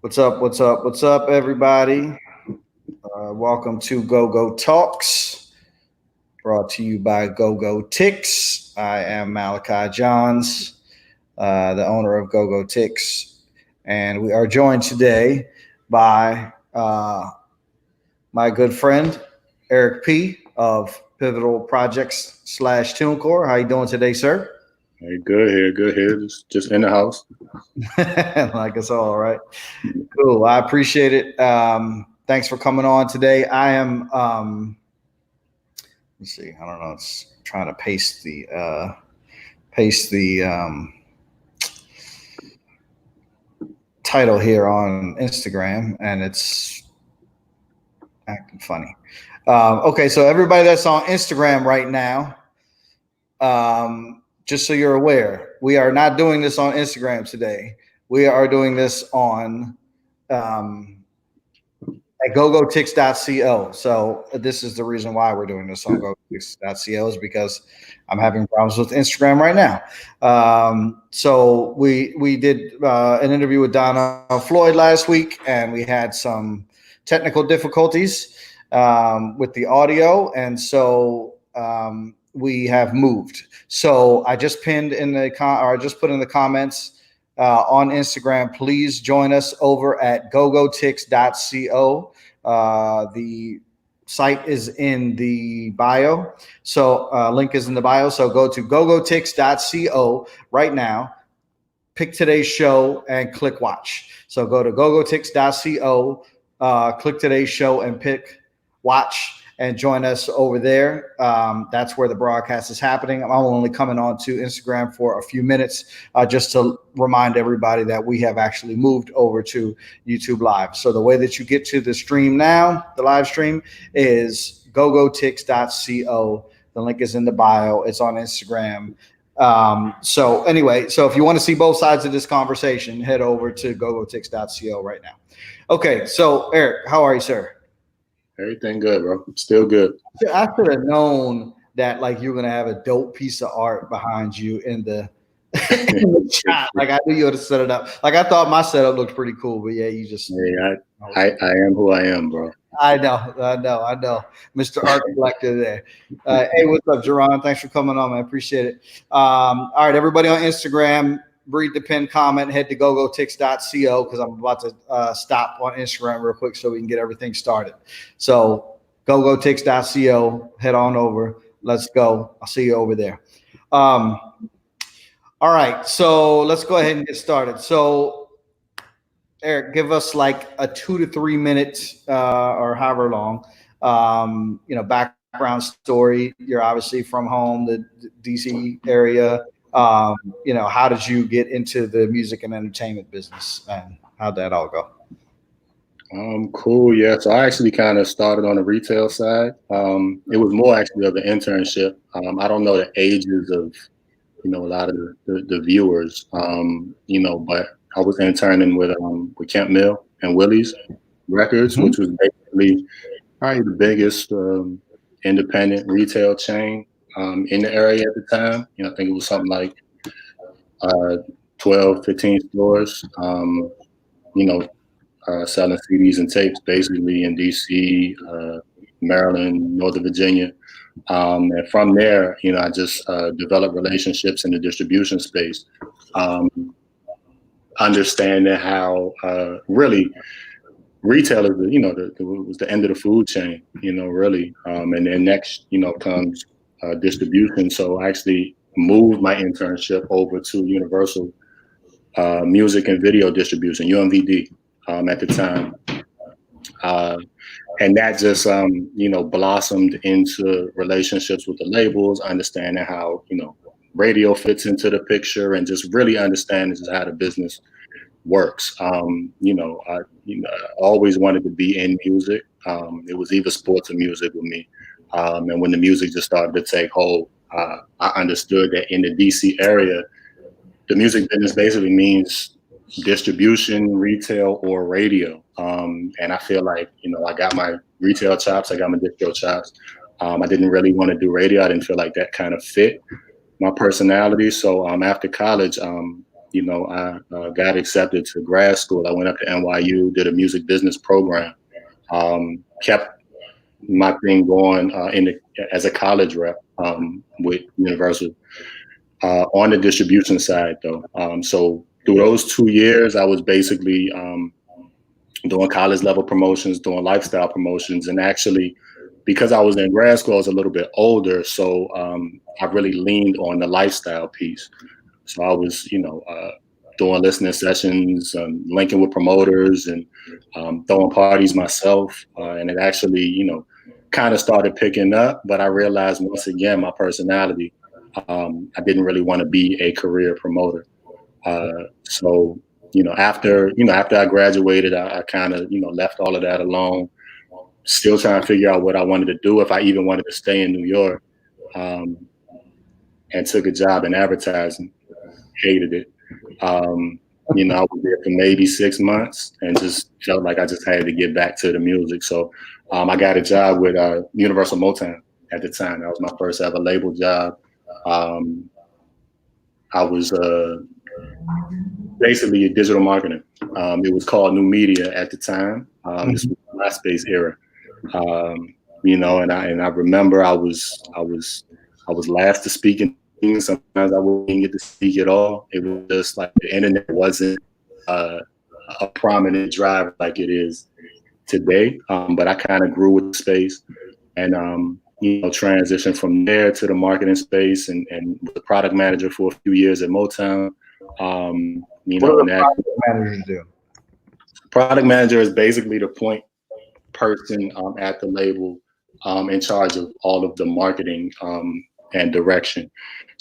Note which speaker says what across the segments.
Speaker 1: What's up? What's up? What's up, everybody? Welcome to Gogotalx, brought to you by GOGOTIX. I am Malachi Johns, the owner of GOGOTIX, and we are joined today by my good friend Erik P of PIVTL Projects slash Tunecore. How you doing today, sir?
Speaker 2: Hey, good here, good here. Just in the house.
Speaker 1: Like it's all right. Cool. I appreciate it. Thanks for coming on today. I am. Let's see. I don't know. It's trying to paste the title here on Instagram, and it's acting funny. Okay, so everybody that's on Instagram right now, just so you're aware, we are not doing this on Instagram today. We are doing this on at gogotix.co. So this is the reason why we're doing this on gogotix.co is because I'm having problems with Instagram right now. So we did an interview with Donna Floyd last week, and we had some technical difficulties with the audio, and so we have moved. So I just pinned in the I just put in the comments on Instagram. Please join us over at gogotix.co. The site is in the bio. So link is in the bio. So go to gogotix.co right now, pick today's show and click watch. So go to gogotix.co, click today's show and pick watch and join us over there. That's where the broadcast is happening. I'm only coming on to Instagram for a few minutes just to remind everybody that we have actually moved over to YouTube Live. So the way that you get to the stream now, the live stream, is gogotix.co. The link is in the bio. It's on Instagram. So anyway, so if you want to see both sides of this conversation, head over to gogotix.co right now. Okay, so Erik, how are you, sir?
Speaker 2: Everything good, bro. Still good.
Speaker 1: I should have known that like you're gonna have a dope piece of art behind you in the, in the shot. Like I knew you would have set it up. Like I thought my setup looked pretty cool, but yeah, you just.
Speaker 2: Hey, I am who I am, bro.
Speaker 1: I know. Mr. Art Collector there. Hey, what's up, Jerron? Thanks for coming on, man. I appreciate it. All right, everybody on Instagram, read the pinned comment, head to gogotix.co because I'm about to stop on Instagram real quick so we can get everything started. So gogotix.co, head on over. Let's go. I'll see you over there. All right, so let's go ahead and get started. So Erik, give us like a 2 to 3 minutes or however long, background story. You're obviously from home, the DC area. How did you get into the music and entertainment business, and how'd that all go?
Speaker 2: Cool. Yeah. So I actually kind of started on the retail side. It was more actually of an internship. I don't know the ages of, a lot of the viewers, but I was interning with Kemp Mill and Willie's Records, which was basically probably the biggest independent retail chain in the area at the time. I think it was something like 12, 15 stores, selling CDs and tapes basically in DC, Maryland, Northern Virginia. And from there, I just developed relationships in the distribution space, understanding how really retail is, was the end of the food chain, really. And then next, comes distribution. So I actually moved my internship over to Universal Music and Video Distribution, UMVD, at the time. And that just, blossomed into relationships with the labels, understanding how, radio fits into the picture and just really understanding just how the business works. I always wanted to be in music. It was either sports or music with me. And when the music just started to take hold, I understood that in the DC area, the music business basically means distribution, retail, or radio. And I feel like, I got my retail chops, I got my distro chops. I didn't really want to do radio. I didn't feel like that kind of fit my personality. So after college, I got accepted to grad school. I went up to NYU, did a music business program, kept my thing going as a college rep with Universal on the distribution side, though. So through those 2 years, I was basically doing college level promotions, doing lifestyle promotions, and actually, because I was in grad school, I was a little bit older, so I really leaned on the lifestyle piece. So I was, doing listening sessions, linking with promoters, and throwing parties myself. And it actually, kind of started picking up. But I realized once again, my personality, I didn't really want to be a career promoter. So, after I graduated, I kind of, left all of that alone. Still trying to figure out what I wanted to do, if I even wanted to stay in New York, and took a job in advertising. Hated it. I was there for maybe 6 months and just felt like I just had to get back to the music. So I got a job with Universal Motown at the time. That was my first ever label job. I was basically a digital marketing. It was called New Media at the time. This was the MySpace era. And I remember I was last to speak in things. Sometimes I wouldn't get to speak at all. It was just like the internet wasn't a prominent driver like it is today. But I kind of grew with the space and transitioned from there to the marketing space and was a product manager for a few years at Motown.
Speaker 1: What do product managers do?
Speaker 2: Product manager is basically the point person at the label in charge of all of the marketing and direction.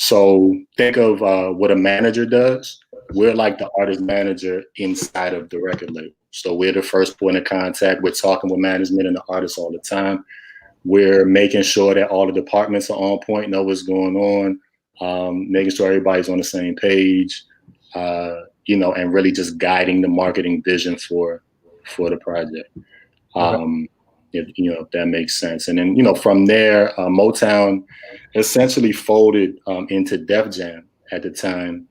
Speaker 2: So think of what a manager does. We're like the artist manager inside of the record label. So we're the first point of contact. We're talking with management and the artists all the time. We're making sure that all the departments are on point, know what's going on, making sure everybody's on the same page, and really just guiding the marketing vision for the project. If that makes sense. And then, from there, Motown essentially folded into Def Jam at the time.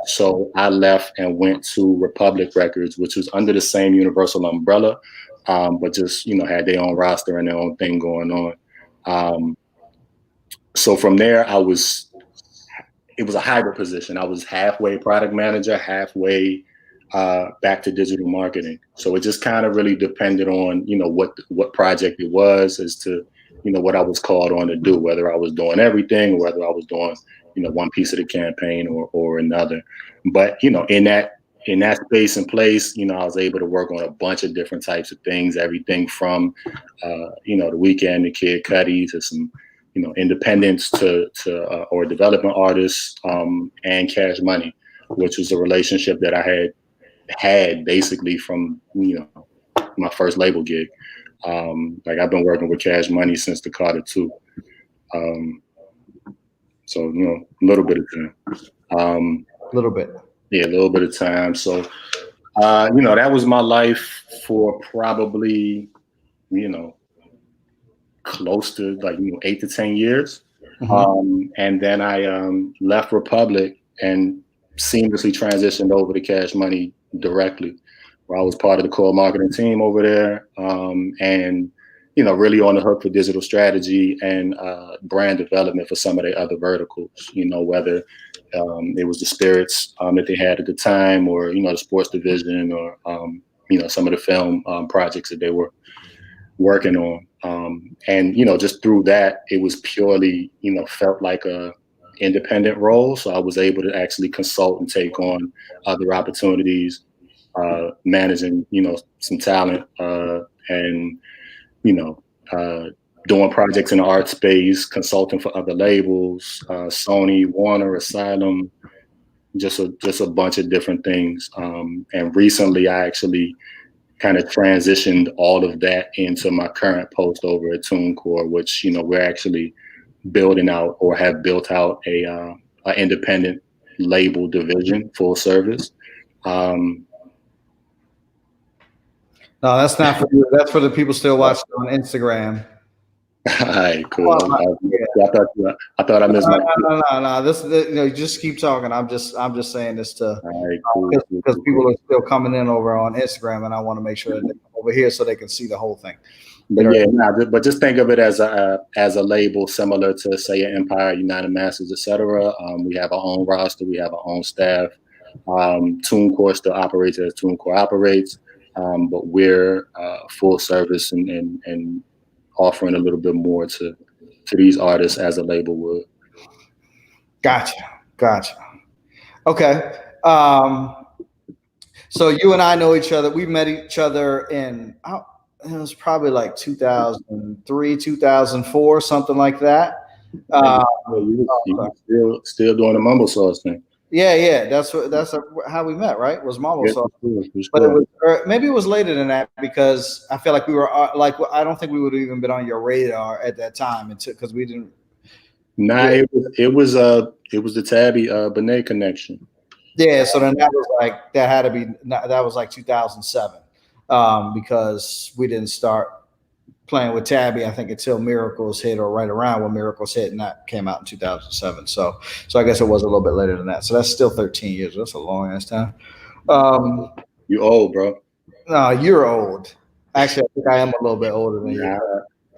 Speaker 2: So I left and went to Republic Records, which was under the same Universal umbrella, but just, had their own roster and their own thing going on. So from there, it was a hybrid position. I was halfway product manager, halfway back to digital marketing. So it just kind of really depended on, what project it was as to, what I was called on to do, whether I was doing everything, or whether I was doing, one piece of the campaign or another. But, in that space and place, I was able to work on a bunch of different types of things, everything from, The Weeknd to Kid Cudi to some, independents to or development artists and Cash Money, which was a relationship that I had basically from my first label gig. Like I've been working with Cash Money since the Carter 2. So a little bit of time.
Speaker 1: A little bit.
Speaker 2: Yeah, a little bit of time. So that was my life for probably close to 8 to 10 years. And then I left Republic and seamlessly transitioned over to Cash Money directly, where I was part of the core marketing team over there, and really on the hook for digital strategy and brand development for some of the other verticals, whether it was the spirits that they had at the time, or the sports division, or some of the film projects that they were working on, and just through that, it was purely felt like a independent role. So I was able to actually consult and take on other opportunities, managing, some talent, and, doing projects in the art space, consulting for other labels, Sony, Warner, Asylum, just a bunch of different things. And recently I actually kind of transitioned all of that into my current post over at Tunecore, which, we're actually building out or have built out a independent label division, full service.
Speaker 1: No, that's not for you. That's for the people still watching on Instagram.
Speaker 2: All right, cool. I thought I missed my.
Speaker 1: No. This, just keep talking. I'm just saying this to
Speaker 2: All right, cool.
Speaker 1: because people are still coming in over on Instagram, and I want to make sure that they're over here so they can see the whole thing.
Speaker 2: But yeah, but just think of it as a label similar to, say, an Empire, United Masters, etc. We have our own roster, we have our own staff. Tunecore still operates as Tunecore operates, but we're full service and offering a little bit more to these artists as a label would.
Speaker 1: Gotcha. Okay. So you and I know each other. We met each other in it was probably like 2003, 2004, something like that.
Speaker 2: You still doing the mumble sauce thing.
Speaker 1: Yeah. That's how we met, right? Was mumble sauce. But maybe it was later than that, because I feel like we were like, I don't think we would have even been on your radar at that time, because we didn't.
Speaker 2: Nah, it was the Tabi Bonney connection.
Speaker 1: Yeah, so then that was like 2007, because we didn't start playing with Tabi, I think, until Miracles hit, or right around when Miracles hit, and that came out in 2007. So I guess it was a little bit later than that. So that's still 13 years. That's a long ass time.
Speaker 2: You old, bro.
Speaker 1: No, you're old. Actually, I think I am a little bit older than you.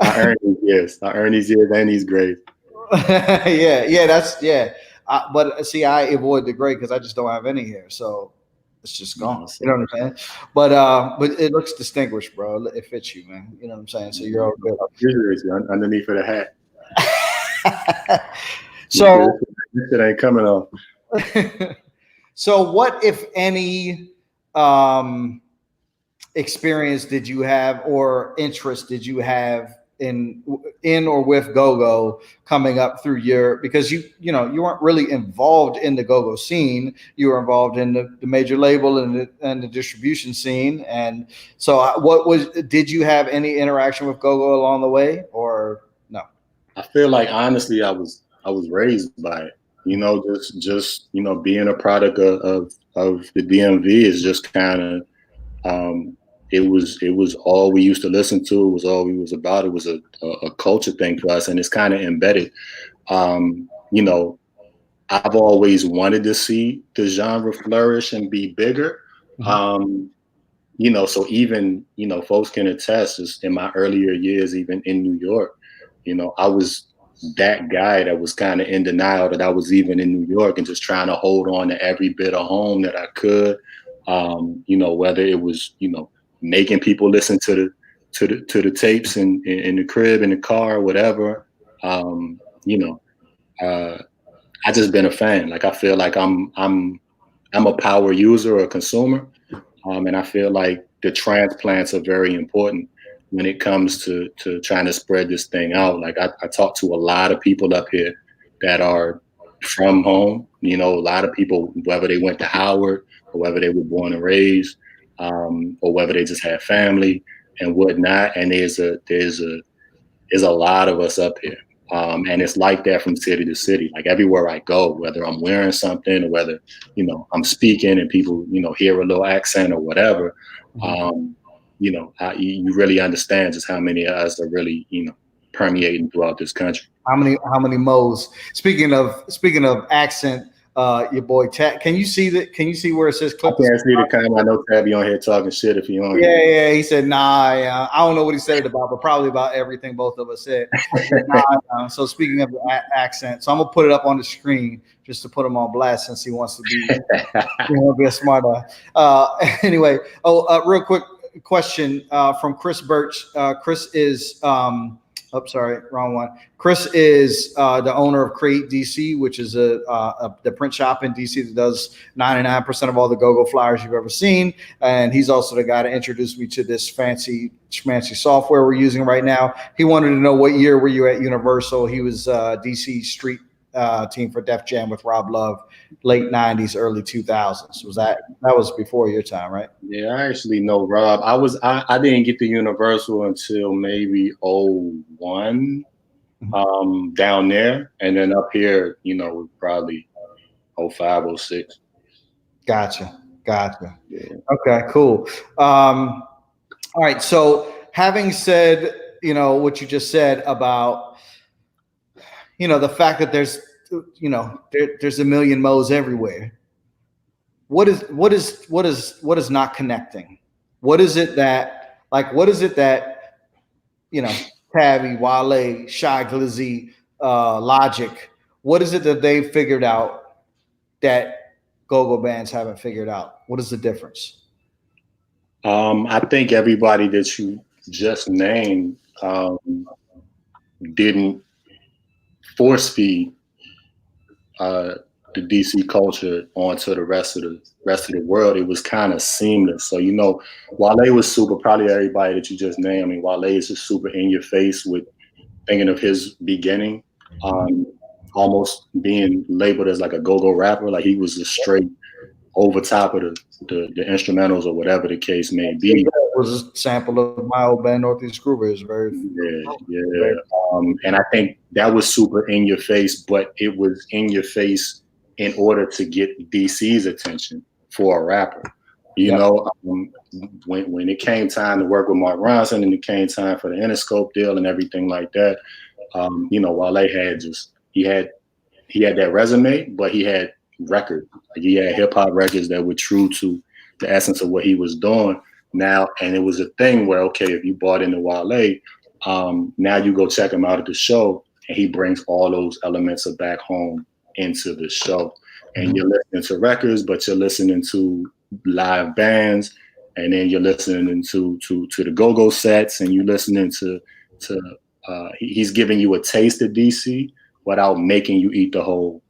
Speaker 2: I earned these years. I earned these years and these grades.
Speaker 1: Yeah. But see, I avoid the gray because I just don't have any hair, so it's just gone. You know what I'm saying? But it looks distinguished, bro. It fits you, man. You know what I'm saying? So you're all good.
Speaker 2: Underneath of the
Speaker 1: hat. So
Speaker 2: this shit ain't coming off.
Speaker 1: So what, if any, experience did you have, or interest did you have in or with GoGo coming up through because you weren't really involved in the GoGo scene. You were involved in the major label and the distribution scene. And so did you have any interaction with GoGo along the way, or no?
Speaker 2: I feel like, honestly, I was raised by it. Just being a product of the DMV is just kind of it was all we used to listen to. It was all we was about. It was a culture thing for us, and it's kind of embedded. I've always wanted to see the genre flourish and be bigger. Mm-hmm. So even, folks can attest, just in my earlier years, even in New York, I was that guy that was kind of in denial that I was even in New York, and just trying to hold on to every bit of home that I could. Whether it was, making people listen to the tapes in the crib, in the car, whatever. I just been a fan. Like, I feel like I'm a power user or a consumer, and I feel like the transplants are very important when it comes to trying to spread this thing out. Like, I talk to a lot of people up here that are from home. A lot of people, whether they went to Howard or whether they were born and raised, or whether they just had family and whatnot. And there's a lot of us up here. And it's like that from city to city. Like, everywhere I go, whether I'm wearing something or whether, I'm speaking and people, hear a little accent or whatever, you really understand just how many of us are really, permeating throughout this country.
Speaker 1: How many mo's? Speaking of accent, your boy Tab. Can you see that? Can you see where it says clip?
Speaker 2: I can't see the comment. I know Tabi on here talking shit if you on.
Speaker 1: Yeah. He said, nah. I don't know what he said it about, but probably about everything both of us said. Nah. So speaking of the accent, so I'm gonna put it up on the screen just to put him on blast, since he wants to be a smart eye. Anyway, real quick question from Chris Birch. Chris is sorry, wrong one. Chris is the owner of Create DC, which is the print shop in DC that does 99% of all the GoGo flyers you've ever seen. And he's also the guy that introduced me to this fancy schmancy software we're using right now. He wanted to know, what year were you at Universal? He was DC Street team for Def Jam with Rob Love, late 90s, early 2000s. That was before your time, right?
Speaker 2: Yeah, I actually know Rob. I didn't get to Universal until maybe 01, down there, and then up here, probably 05, 06.
Speaker 1: Gotcha.
Speaker 2: Yeah.
Speaker 1: Okay, cool. All right. So having said, you know, what you just said about, you know, the fact that there's, you know, there's a million Mo's everywhere. What is not connecting? What is it that, like, what is it that, you know, Tabi, Wale, Shy Glizzy, Logic, what is it that they figured out that go-go bands haven't figured out? What is the difference?
Speaker 2: I think everybody that you just named didn't force feed the DC culture onto the rest of the world. It was kind of seamless. So, you know, Wale was super, probably everybody that you just named. I mean, Wale is just super in your face with thinking of his beginning, almost being labeled as like a go-go rapper. Like he was just straight over top of the instrumentals or whatever the case may be.
Speaker 1: It was a sample of my old band Northeast Groover. Is very
Speaker 2: and I think that was super in your face, but it was in your face in order to get DC's attention for a rapper. You know, when it came time to work with Mark Ronson and it came time for the Interscope deal and everything like that, you know, Wale had he had that resume, but he had records. Like he had hip hop records that were true to the essence of what he was doing. Now, and it was a thing where, okay, if you bought into Wale, now you go check him out at the show, and he brings all those elements of back home into the show. And you're listening to records, but you're listening to live bands, and then you're listening to the go-go sets, and you're listening to he's giving you a taste of DC without making you eat the whole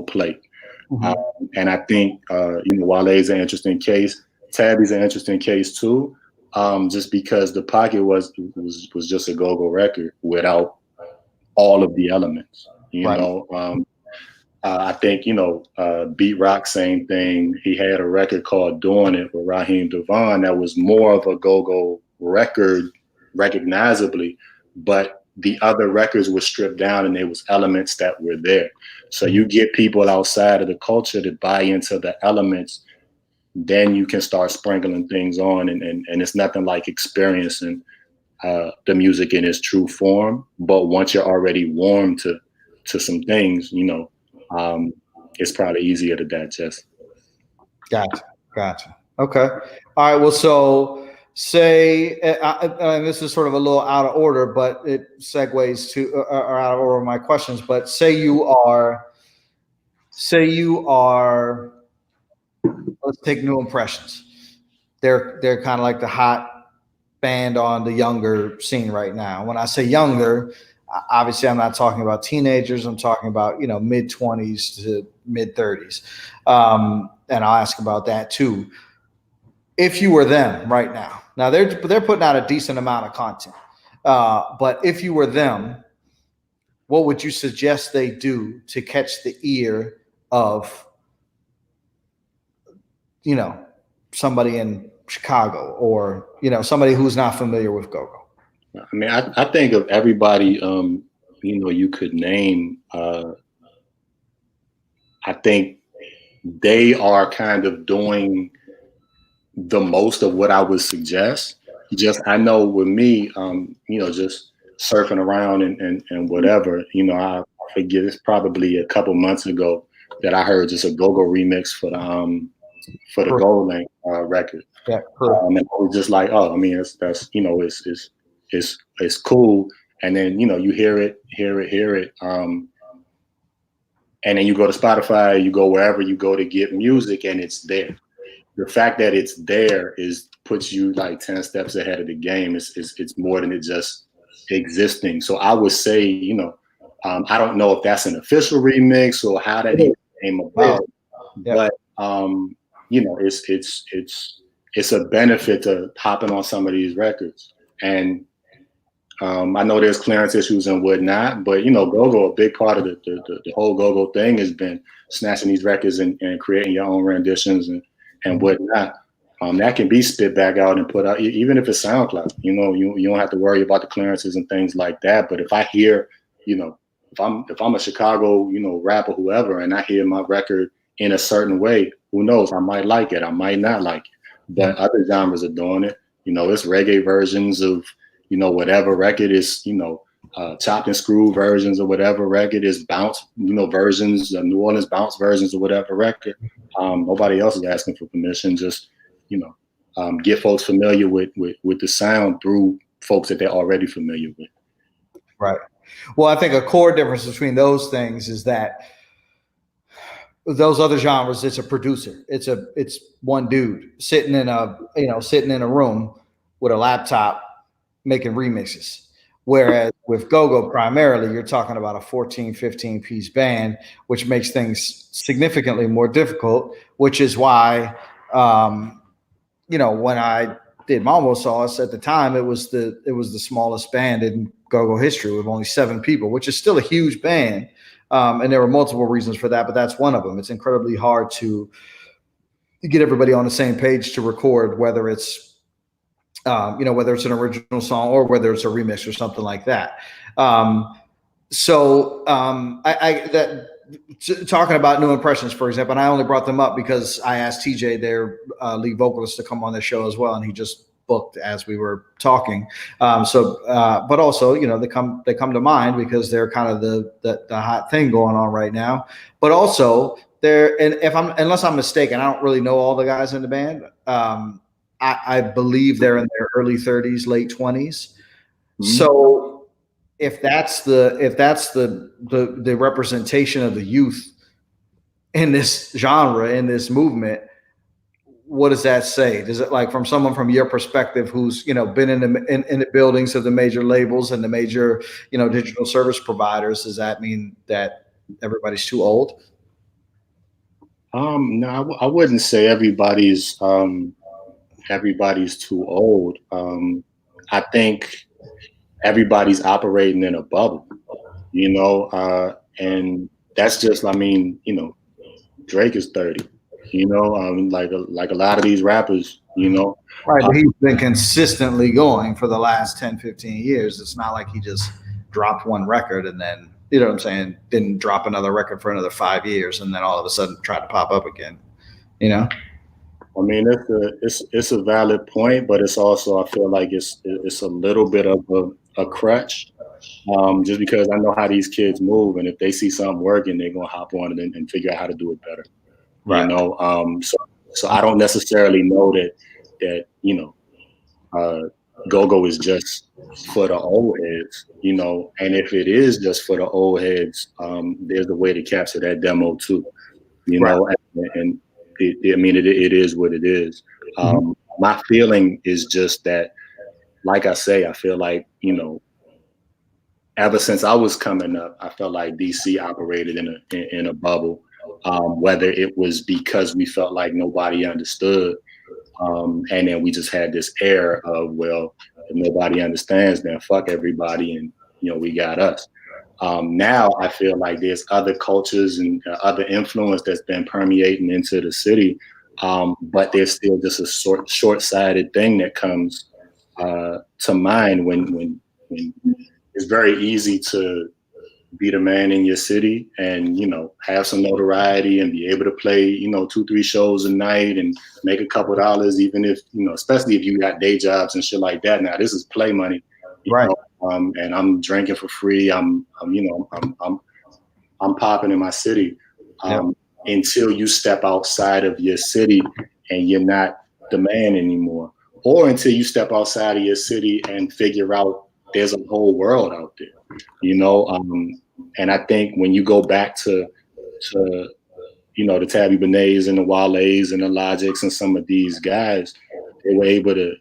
Speaker 2: plate. And I think you know, Wale is an interesting case. Tabi's an interesting case too, just because The Pocket was just a go-go record without all of the elements. You know, I think, you know, Beat Rock, same thing. He had a record called Doing It with Raheem Devon that was more of a go-go record, recognizably, but the other records were stripped down and there was elements that were there. So you get people outside of the culture to buy into the elements, then you can start sprinkling things on, and it's nothing like experiencing the music in its true form. But once you're already warm to some things, you know, it's probably easier to digest.
Speaker 1: Gotcha. Okay. All right. Well, so say, and this is sort of a little out of order, but it segues to, or out of order my questions, but say you are, let's take New Impressions. They're kind of like the hot band on the younger scene right now. When I say younger, obviously I'm not talking about teenagers. I'm talking about, you know, mid-20s to mid-30s. And I'll ask about that too. If you were them right now they're putting out a decent amount of content. But if you were them, what would you suggest they do to catch the ear of, you know, somebody in Chicago or, you know, somebody who's not familiar with go-go?
Speaker 2: I mean, I think of everybody, you know, you could name. I think they are kind of doing the most of what I would suggest. Just, I know with me, you know, just surfing around and whatever, you know, I forget, it's probably a couple months ago that I heard just a go-go remix for the Gold Link record. And I was just like, oh, I mean, that's you know, it's cool. And then, you know, you hear it. And then you go to Spotify, you go wherever you go to get music, and it's there. The fact that it's there puts you like 10 steps ahead of the game. It's more than it just existing. So I would say, you know, I don't know if that's an official remix or how that even came about, but you know, it's a benefit to hopping on some of these records. And I know there's clearance issues and whatnot, but you know, go-go, a big part of the whole go-go thing has been snatching these records and creating your own renditions and whatnot. That can be spit back out and put out, even if it's SoundCloud. You know, you don't have to worry about the clearances and things like that. But if I hear, you know, if I'm a Chicago, you know, rapper, whoever, and I hear my record in a certain way, who knows? I might like it, I might not like it. But other genres are doing it. You know, it's reggae versions of, whatever record is, chopped and screw versions of whatever record is bounce, versions, New Orleans bounce versions of whatever record. Nobody else is asking for permission. Just, get folks familiar with the sound through folks that they're already familiar with.
Speaker 1: Right. Well, I think a core difference between those things is that those other genres, it's a producer. It's one dude sitting in a room with a laptop making remixes. Whereas with go-go, primarily, you're talking about a 14, 15 piece band, which makes things significantly more difficult, which is why, when I did Mambo Sauce at the time, it was the smallest band in go-go history with only 7 people, which is still a huge band. And there were multiple reasons for that, but that's one of them. It's incredibly hard to get everybody on the same page to record, whether it's whether it's an original song or whether it's a remix or something like that. Talking about new impressions, for example, and I only brought them up because I asked TJ, their lead vocalist, to come on the show as well, and he just booked as we were talking. But also, they come to mind because they're kind of the hot thing going on right now. But also, unless I'm mistaken, I don't really know all the guys in the band. I believe they're in their early 30s, late 20s. Mm-hmm. So if that's the representation of the youth in this genre, in this movement, what does that say? Does it, like, from someone from your perspective who's been in the buildings of the major labels and the major digital service providers, does that mean that everybody's too old?
Speaker 2: No, I wouldn't say everybody's too old. I think everybody's operating in a bubble, and that's just, Drake is 30, like a lot of these rappers,
Speaker 1: Right, but he's been consistently going for the last 10, 15 years. It's not like he just dropped one record and then, didn't drop another record for another 5 years and then all of a sudden tried to pop up again,
Speaker 2: It's a valid point, but it's also, I feel like it's a little bit of a crutch, just because I know how these kids move, and if they see something working, they're gonna hop on it and figure out how to do it better. Right. So I don't necessarily know that go-go is just for the old heads, and if it is just for the old heads, there's a way to capture that demo too, right. And it is what it is. Mm-hmm. My feeling is just that, like I say, I feel like, ever since I was coming up, I felt like DC operated in a bubble, whether it was because we felt like nobody understood, and then we just had this air of, well, if nobody understands, then fuck everybody, and we got us. Now I feel like there's other cultures and other influence that's been permeating into the city, but there's still just a short-sighted thing that comes to mind when it's very easy to be the man in your city and have some notoriety and be able to play 2-3 shows a night and make a couple dollars, even if especially if you got day jobs and shit like that. Now this is play money, right? And I'm drinking for free. I'm popping in my city. Until you step outside of your city and you're not the man anymore, or until you step outside of your city and figure out there's a whole world out there, and I think when you go back to the Tabi Bonneys and the Wale's and the Logics and some of these guys, they were able to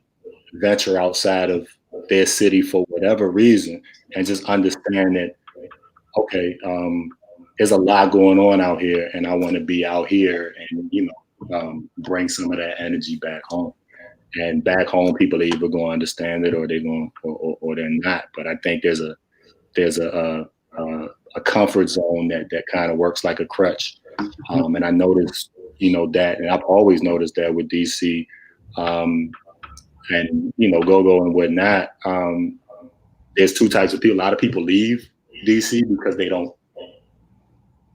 Speaker 2: venture outside of their city for whatever reason and just understand that, okay, there's a lot going on out here and I want to be out here and, bring some of that energy back home. And back home, people are either going to understand it or they're going or they're not. But I think there's a comfort zone that kind of works like a crutch. And I noticed, that, and I've always noticed that with DC, and go-go and whatnot. There's 2 types of people. A lot of people leave DC because they don't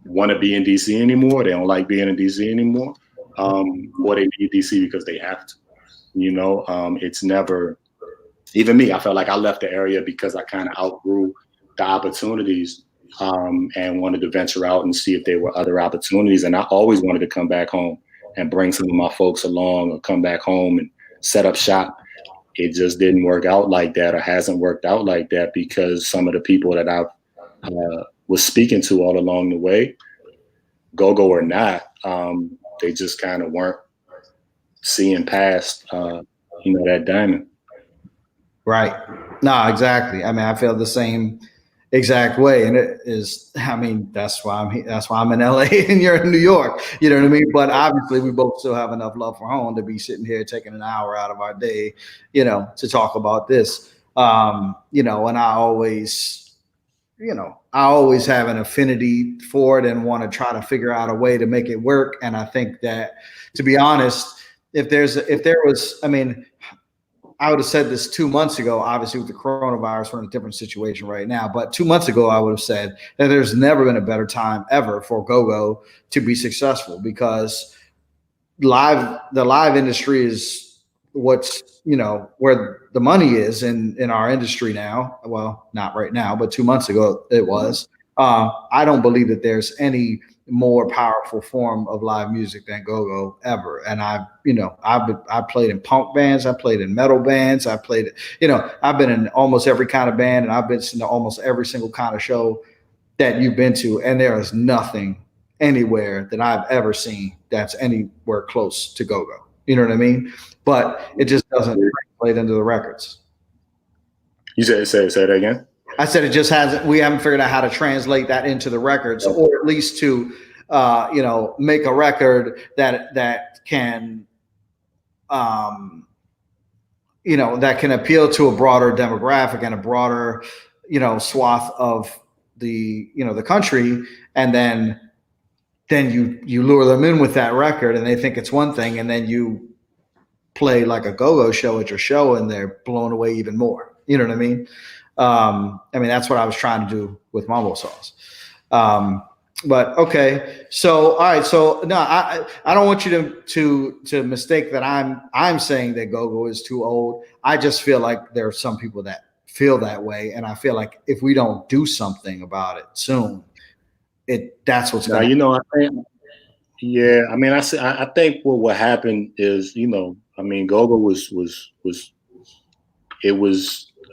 Speaker 2: want to be in DC anymore. They don't like being in DC anymore, or they leave DC because they have to. It's never even me, I felt like I left the area because I kind of outgrew the opportunities, and wanted to venture out and see if there were other opportunities. And I always wanted to come back home and bring some of my folks along, or come back home and set up shop. It just didn't work out like that, or hasn't worked out like that, because some of the people that I've was speaking to all along the way, go-go or not, they just kind of weren't seeing past, that diamond.
Speaker 1: Right. No, exactly. I mean, I feel the same exact way. And it is, I mean, that's why I'm in LA and you're in New York, you know what I mean? But obviously we both still have enough love for home to be sitting here taking an hour out of our day, to talk about this. And I always have an affinity for it and want to try to figure out a way to make it work. And I think that, to be honest, I would have said this 2 months ago. Obviously, with the coronavirus, we're in a different situation right now. But 2 months ago, I would have said that there's never been a better time ever for go-go to be successful, because the live industry is what's, where the money is in our industry now. Well, not right now, but 2 months ago it was. I don't believe that there's any more powerful form of live music than go-go ever. And I played in punk bands, I played in metal bands, I've been in almost every kind of band, and I've been to almost every single kind of show that you've been to. And there is nothing anywhere that I've ever seen that's anywhere close to go-go. You know what I mean? But it just doesn't translate into the records.
Speaker 2: You say that again?
Speaker 1: I said we haven't figured out how to translate that into the records, or at least to, make a record that can, that can appeal to a broader demographic and a broader, swath of the country. And then you lure them in with that record and they think it's one thing. And then you play like a go-go show at your show and they're blown away even more. You know what I mean? That's what I was trying to do with Mambo Sauce. But okay. So, all right. So no, I don't want you to mistake that I'm saying that go-go is too old. I just feel like there are some people that feel that way. And I feel like if we don't do something about it soon, that's what's going to happen.
Speaker 2: I think what happened is, go-go was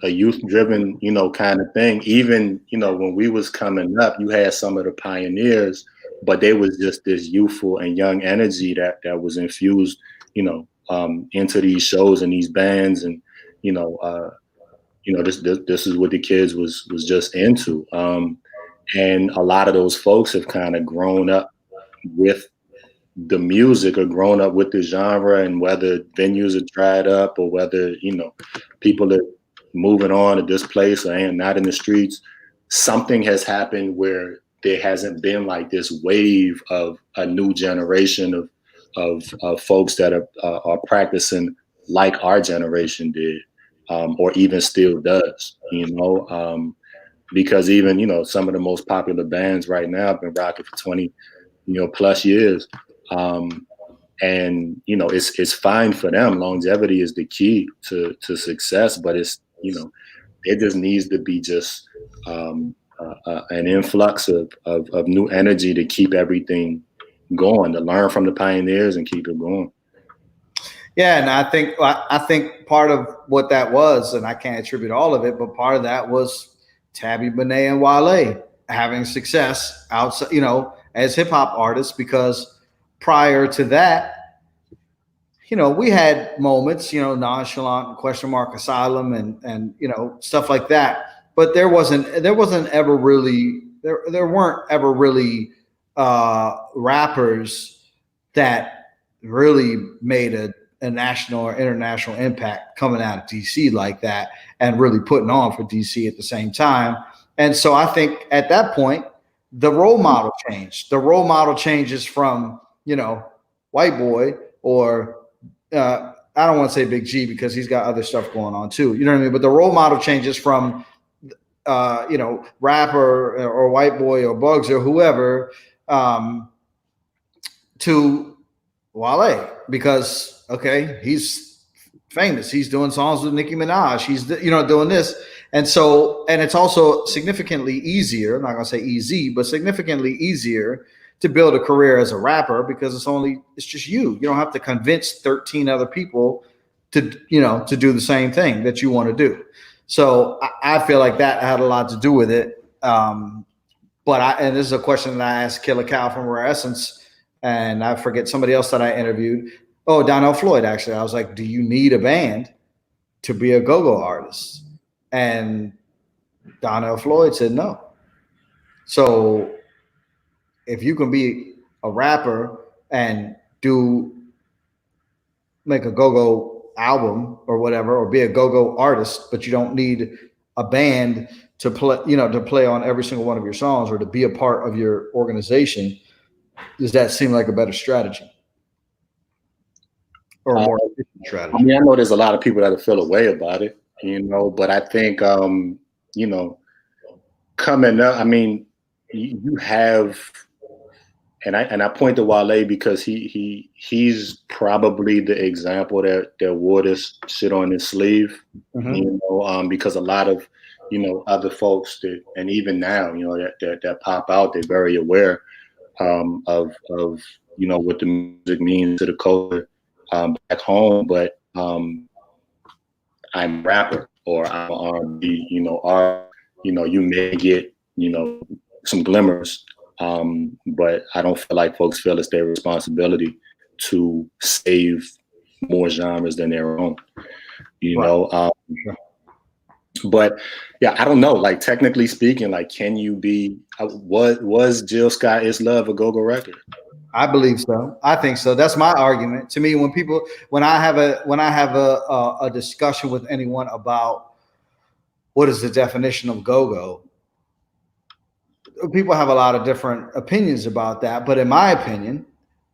Speaker 2: a youth-driven, kind of thing. Even, when we was coming up, you had some of the pioneers, but they was just this youthful and young energy that was infused, into these shows and these bands, and this is what the kids was just into. And a lot of those folks have kind of grown up with the music, or grown up with the genre, and whether venues are dried up or whether, people are moving on to this place or not in the streets, something has happened where there hasn't been like this wave of a new generation of folks that are practicing like our generation did, or even still does, because even, some of the most popular bands right now have been rocking for 20, plus years. And it's fine for them. Longevity is the key to success, but it's, it just needs to be just an influx of new energy to keep everything going, to learn from the pioneers and keep it going.
Speaker 1: Yeah, and I think part of what that was, and I can't attribute all of it, but part of that was Tabi Bonney and Wale having success outside, as hip hop artists, because prior to that, we had moments, Nonchalant, Question Mark Asylum, and stuff like that. But there weren't ever really rappers that really made a national or international impact coming out of DC like that, and really putting on for DC at the same time. And so I think at that point, the role model changed. The role model changes from, white boy, or I don't want to say Big G because he's got other stuff going on too. You know what I mean? But the role model changes from, rapper or white boy or Bugs or whoever, to Wale, because, okay, he's famous. He's doing songs with Nicki Minaj. He's, you know, doing this. And so, and it's also significantly easier, I'm not going to say easy, but significantly easier to build a career as a rapper because it's just you. You don't have to convince 13 other people to, you know, to do the same thing that you want to do. So I feel like that had a lot to do with it. And this is a question that I asked Killer Cow from Rare Essence, and I forget somebody else that I interviewed. Oh, Donnell Floyd, actually. I was like, do you need a band to be a go-go artist? And Donnell Floyd said no. So if you can be a rapper and make a go-go album or whatever, or be a go-go artist, but you don't need a band to play on every single one of your songs or to be a part of your organization, does that seem like a better strategy? Or a more efficient strategy?
Speaker 2: I mean, I know there's a lot of people that feel a way about it, you know, but I think, you know, coming up, I mean, you have, and I point to Wale because he's probably the example that wore this shit on his sleeve, you know, because a lot of, you know, other folks that, and even now, you know, that pop out, they're very aware of you know, what the music means to the culture back home, but I'm a rapper or I'm an R&B, you know, you know, you may get, you know, some glimmers, but I don't feel like folks feel it's their responsibility to save more genres than their own, you know. But yeah, I don't know. Like technically speaking, like can you be? Was Jill Scott Is Love a go-go record?
Speaker 1: I believe so. I think so. That's my argument. To me, when I have a discussion with anyone about what is the definition of go-go, people have a lot of different opinions about that. But in my opinion,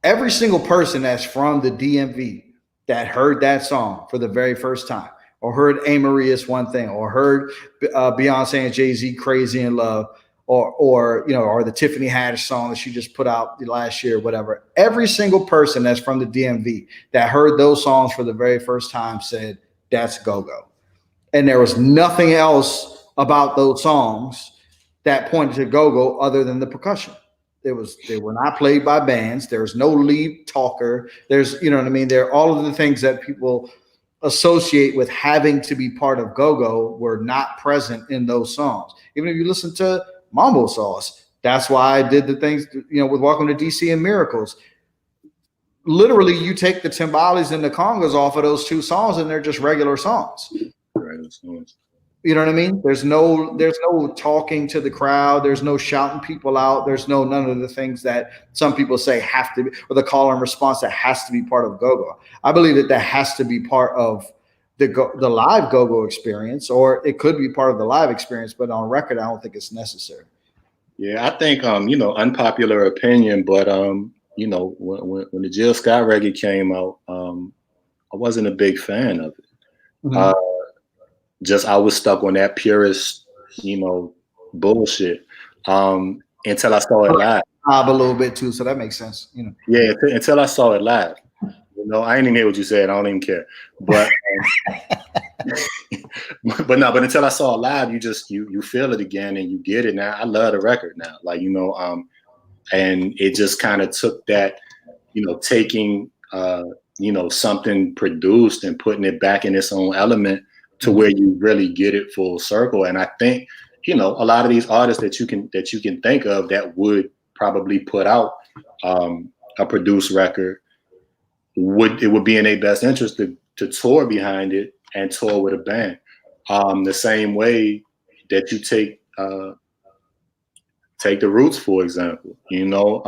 Speaker 1: every single person that's from the DMV that heard that song for the very first time, or heard A. Maria's One Thing, or heard Beyonce and Jay-Z Crazy in Love, or you know, or the Tiffany Haddish song that she just put out last year, whatever. Every single person that's from the DMV that heard those songs for the very first time said that's go-go. And there was nothing else about those songs that pointed to go-go other than the percussion. They were not played by bands. There was no lead talker. There's, you know what I mean? There, all of the things that people associate with having to be part of go-go were not present in those songs. Even if you listen to Mambo Sauce, that's why I did the things, you know, with Welcome to DC and Miracles. Literally, you take the timbales and the congas off of those two songs, and they're just regular songs. You know what I mean? There's no talking to the crowd. There's no shouting people out. There's none of the things that some people say have to be, or the call and response that has to be part of go-go. I believe that has to be part of the live go-go experience, or it could be part of the live experience, but on record, I don't think it's necessary.
Speaker 2: Yeah, I think, you know, unpopular opinion, but, you know, when the Jill Scott reggae came out, I wasn't a big fan of it. Just I was stuck on that purist, you know, bullshit until I saw it live.
Speaker 1: A little bit too, so that makes sense. You know.
Speaker 2: Yeah, until I saw it live. You know, I didn't even hear what you said. I don't even care. But but until I saw it live, you feel it again and you get it. Now I love the record now. Like, you know, and it just kind of took that, you know, taking you know, something produced and putting it back in its own element to where you really get it full circle. And I think, you know, a lot of these artists that you can think of that would probably put out a produced record, it would be in their best interest to tour behind it and tour with a band. The same way that you take the Roots, for example. You know,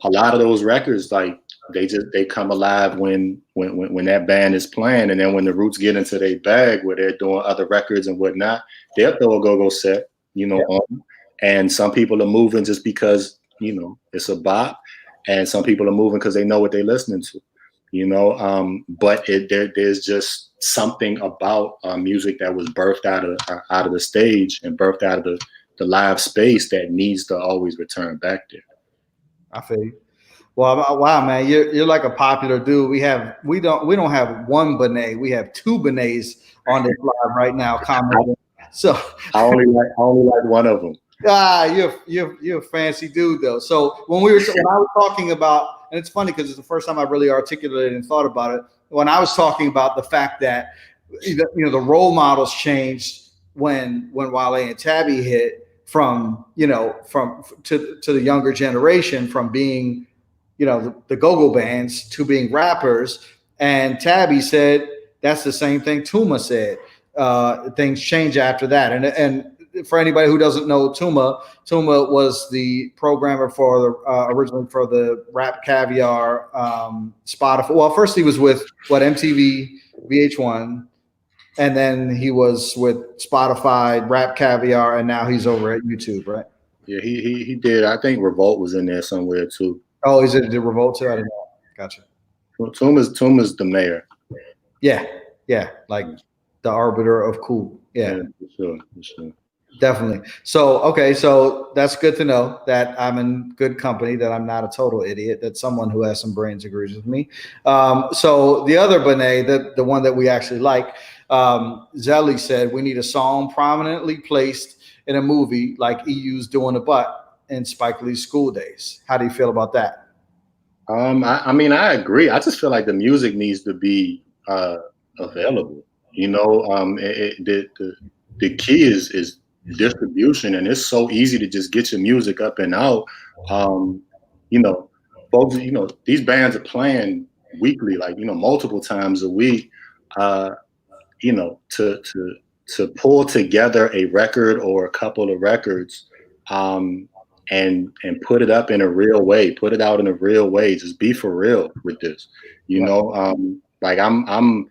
Speaker 2: a lot of those records, like, they come alive when that band is playing, and then when the Roots get into their bag where they're doing other records and whatnot, they'll throw a go-go set, you know, on. And some people are moving just because, you know, it's a bop, and some people are moving because they know what they're listening to, you know. But there's just something about music that was birthed out of the stage and birthed out of the live space that needs to always return back there.
Speaker 1: I feel you. Well, wow, man, you're like a popular dude. We don't have one Benet, we have two Benets on this live right now commenting. So
Speaker 2: I only like one of them.
Speaker 1: you're a fancy dude though. So when I was talking about, and it's funny because it's the first time I really articulated and thought about it. When I was talking about the fact that the role models changed when Wale and Tabi hit from to the younger generation, from being the go-go bands to being rappers. And Tabi said that's the same thing Tuma said. Things change after that. And for anybody who doesn't know Tuma was the programmer for the originally for the Rap Caviar, Spotify. Well, first he was with MTV, VH1, and then he was with Spotify, Rap Caviar, and now he's over at YouTube, right?
Speaker 2: Yeah, he did. I think Revolt was in there somewhere too.
Speaker 1: Oh, is it the Revolt too? I didn't know. Gotcha.
Speaker 2: Tuma's the mayor.
Speaker 1: Yeah, like the arbiter of cool. Yeah,
Speaker 2: for sure.
Speaker 1: Definitely. So, okay, so that's good to know that I'm in good company, that I'm not a total idiot, that someone who has some brains agrees with me. So the other Benet, the one that we actually like, Zelly said, we need a song prominently placed in a movie like EU's Doing the Butt in Spike Lee's School Days. How do you feel about that?
Speaker 2: I mean, I agree. I just feel like the music needs to be available. The key is distribution, and it's so easy to just get your music up and out. Folks, these bands are playing weekly, like multiple times a week. To pull together a record or a couple of records, and put it up in a real way, put it out in a real way. Just be for real with this, like I'm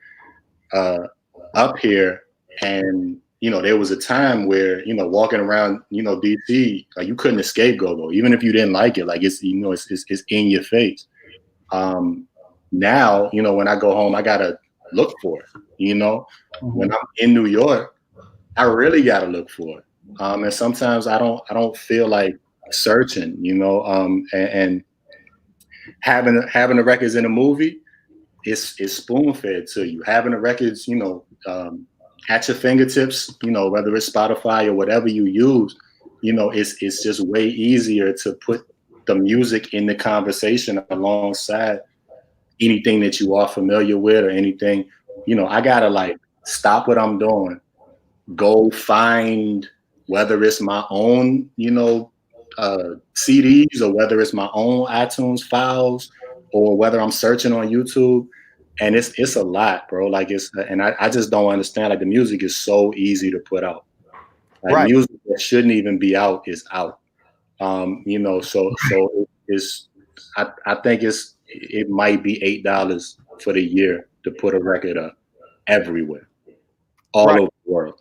Speaker 2: up here, and there was a time where walking around DC, like you couldn't escape go-go, even if you didn't like it. Like it's it's in your face. Now when I go home, I gotta look for it. When I'm in New York, I really gotta look for it. And sometimes I don't feel like searching, and having the records in a movie, it's spoon fed to you. Having the records, at your fingertips, whether it's Spotify or whatever you use, it's just way easier to put the music in the conversation alongside anything that you are familiar with or anything. I gotta like stop what I'm doing, go find, whether it's my own, CDs, or whether it's my own iTunes files, or whether I'm searching on YouTube. And it's a lot, bro. Like I just don't understand. Like the music is so easy to put out. Like
Speaker 1: Right.
Speaker 2: Music that shouldn't even be out is out. So I think it might be $8 for the year to put a record up everywhere, all over the world.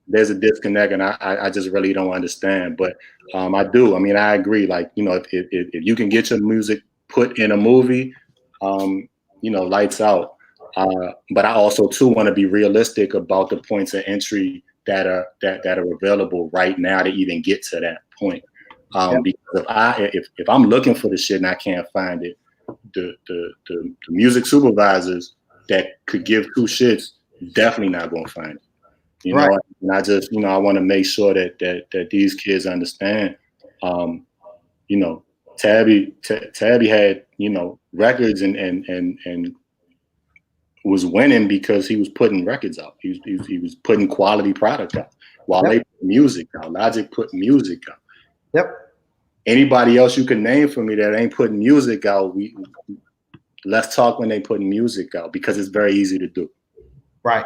Speaker 2: There's a disconnect, and I just really don't understand. But I do. I mean, I agree. Like if you can get your music put in a movie, lights out. But I also too want to be realistic about the points of entry that are available right now to even get to that point. Because if I'm looking for the shit and I can't find it, the music supervisors that could give two shits definitely not gonna find it. And I just I want to make sure that these kids understand. Tabi had records and was winning because he was putting records out. He was putting quality product out. While they put music out, Logic put music out.
Speaker 1: Yep.
Speaker 2: Anybody else you can name for me that ain't putting music out, let's talk when they putting music out, because it's very easy to do.
Speaker 1: Right.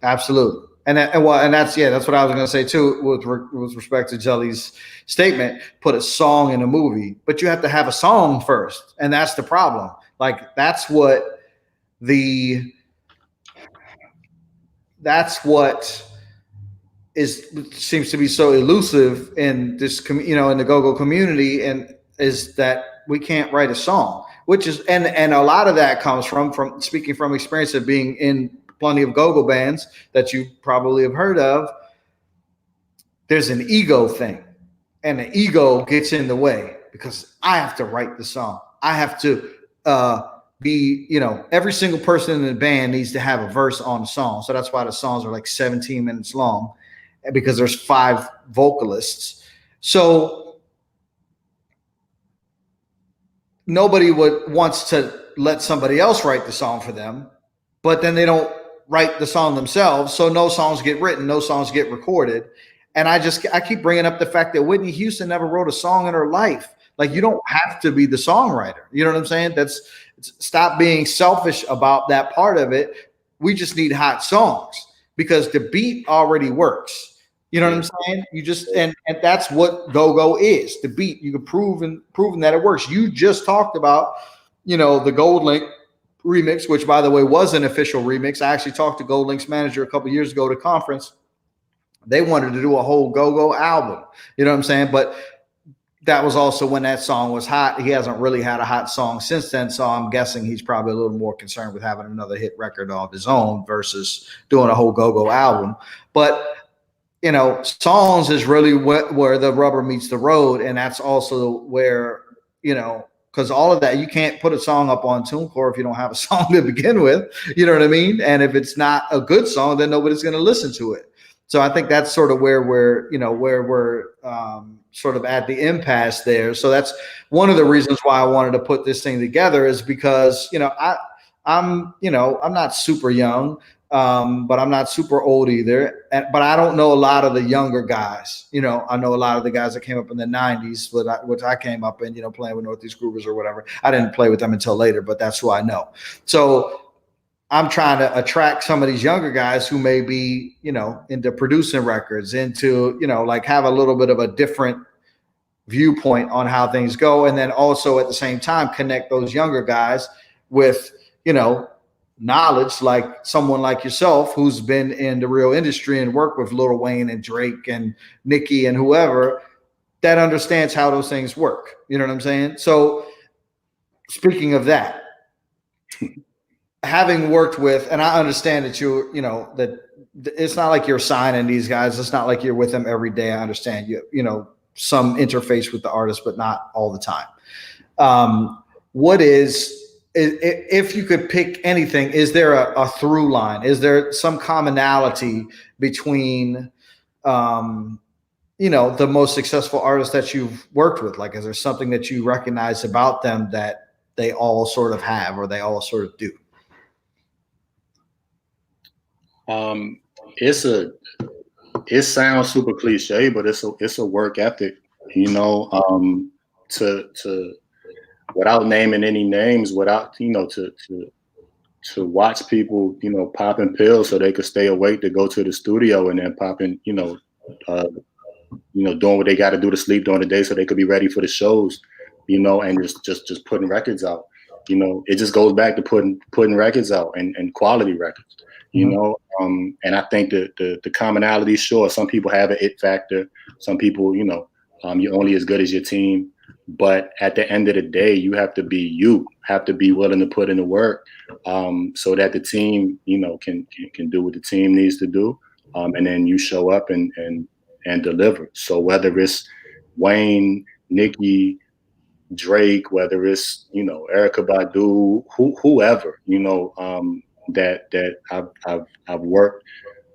Speaker 1: Absolutely. And that's what I was going to say too, with respect to Jelly's statement. Put a song in a movie, but you have to have a song first, and that's the problem. Like that's what seems to be so elusive in this in the go-go community, and is that we can't write a song, which is and a lot of that comes from speaking from experience of being in plenty of go-go bands that you probably have heard of. There's an ego thing, and the ego gets in the way. because I have to write the song. I have to be, every single person in the band needs to have a verse on the song. So that's why the songs are like 17 minutes long, because there's 5 vocalists. So nobody wants to let somebody else write the song for them, but then they don't write the song themselves. So no songs get written, no songs get recorded. And I keep bringing up the fact that Whitney Houston never wrote a song in her life. Like, you don't have to be the songwriter. You know what I'm saying? Stop being selfish about that part of it. We just need hot songs because the beat already works. You know what I'm saying? You just, and that's what go-go is. The beat, you can proven that it works. You just talked about, the Gold Link remix, which by the way was an official remix. I actually talked to Gold Link's manager a couple years ago at a conference. They wanted to do a whole go-go album. You know what I'm saying? But that was also when that song was hot. He hasn't really had a hot song since then. So I'm guessing he's probably a little more concerned with having another hit record of his own versus doing a whole go-go album. But songs is really where the rubber meets the road. And that's also where, because all of that, you can't put a song up on Tunecore if you don't have a song to begin with. You know what I mean? And if it's not a good song, then nobody's going to listen to it. So I think that's sort of where we're sort of at the impasse there. So that's one of the reasons why I wanted to put this thing together, is because, I'm not super young. But I'm not super old either. But I don't know a lot of the younger guys. I know a lot of the guys that came up in the 90s, which I came up in, playing with Northeast Groovers or whatever. I didn't play with them until later, but that's who I know. So I'm trying to attract some of these younger guys who may be, into producing records, into, like have a little bit of a different viewpoint on how things go. And then also at the same time, connect those younger guys with, knowledge, like someone like yourself who's been in the real industry and worked with Lil Wayne and Drake and Nicki and whoever, that understands how those things work. You know what I'm saying? So speaking of that, having worked with, and I understand that that it's not like you're signing these guys. It's not like you're with them every day. I understand some interface with the artist, but not all the time. If you could pick anything, is there a through line? Is there some commonality between, the most successful artists that you've worked with? Like, is there something that you recognize about them that they all sort of have, or they all sort of do?
Speaker 2: It sounds super cliche, but it's a work ethic, to without naming any names, without, to watch people, popping pills so they could stay awake to go to the studio, and then popping, doing what they got to do to sleep during the day so they could be ready for the shows, and just putting records out. It just goes back to putting records out and quality records, and I think that the commonality, sure, some people have an it factor. Some people, you're only as good as your team. But at the end of the day, you have to be willing to put in the work, so that the team, can do what the team needs to do. And then you show up and deliver. So whether it's Wayne, Nicki, Drake, whether it's, Erykah Badu, whoever, that I've worked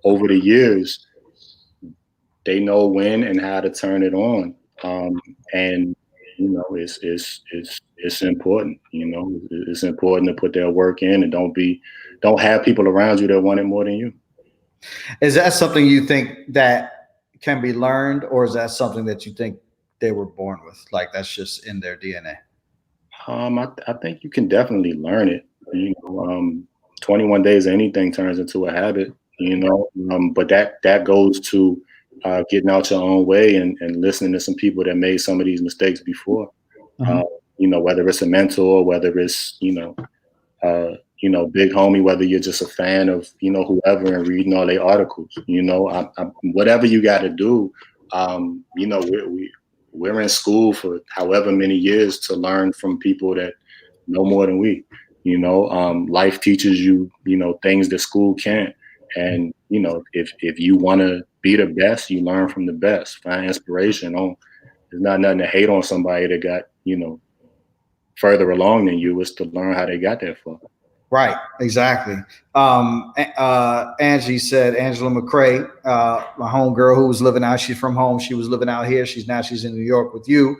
Speaker 2: over the years, they know when and how to turn it on. And it's important. It's important to put their work in, and don't have people around you that want it more than you.
Speaker 1: Is that something you think that can be learned, or is that something that you think they were born with? Like, that's just in their DNA?
Speaker 2: I think you can definitely learn it. 21 days of anything turns into a habit, but that goes to getting out your own way and listening to some people that made some of these mistakes before. Whether it's a mentor, whether it's, big homie, whether you're just a fan of, whoever, and reading all their articles, whatever you got to do. We're in school for however many years to learn from people that know more than we. Life teaches you, things that school can't. And, if you want to be the best, you learn from the best, find inspiration There's not nothing to hate on somebody that got, you know, further along than you. It's to learn how they got that far.
Speaker 1: Right, exactly. Angie said, Angela McCrae, my homegirl who was living out, she's from home. She was living out here. She's in New York with you.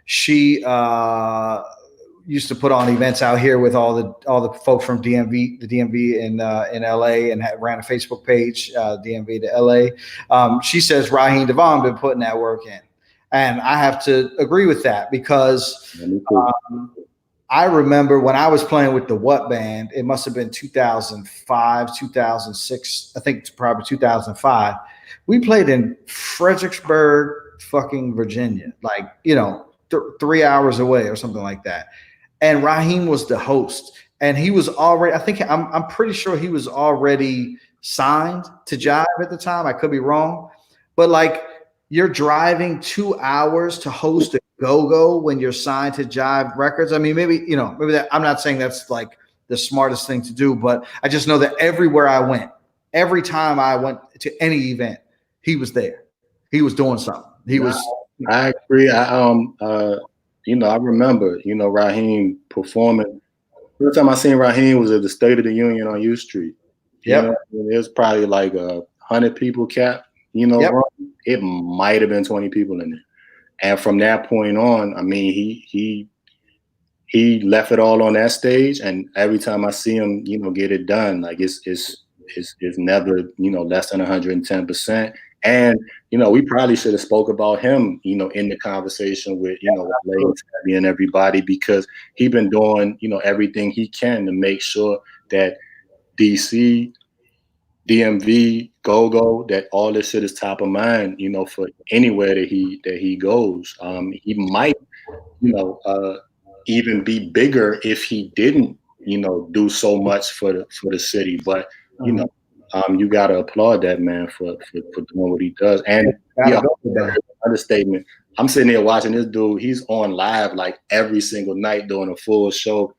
Speaker 1: She used to put on events out here with all the folks from the DMV in LA, and ran a Facebook page, DMV to LA. She says Raheem Devon been putting that work in, and I have to agree with that because I remember when I was playing with the What Band, it must have been 2005, 2006, I think probably 2005. We played in Fredericksburg, fucking Virginia, like, you know, 3 hours away or something like that. And Raheem was the host, and he was already, I'm pretty sure he was already signed to Jive at the time. I could be wrong, but like, you're driving 2 hours to host a go-go when you're signed to Jive Records. I mean, maybe that, I'm not saying that's like the smartest thing to do, but I just know that everywhere I went, every time I went to any event, he was there. He was doing something.
Speaker 2: I agree. You know, I remember, you know, Raheem performing. First time I seen Raheem was at the State of the Union on U Street.
Speaker 1: Yep.
Speaker 2: You know, it was probably like 100 people cap, you know,
Speaker 1: yep.
Speaker 2: It might have been 20 people in there. And from that point on, I mean, he left it all on that stage, and every time I see him, you know, get it done, like it's never, you know, less than 110%. And you know, we probably should have spoke about him, you know, in the conversation with, you know, with Tabi and everybody, because he been doing, you know, everything he can to make sure that DC, DMV, GOGO, that all this shit is top of mind, you know, for anywhere that he goes. He might, you know, even be bigger if he didn't, you know, do so much for the city. But you know, you gotta applaud that man for doing what he does. And yeah, understatement. I'm sitting there watching this dude. He's on live like every single night doing a full show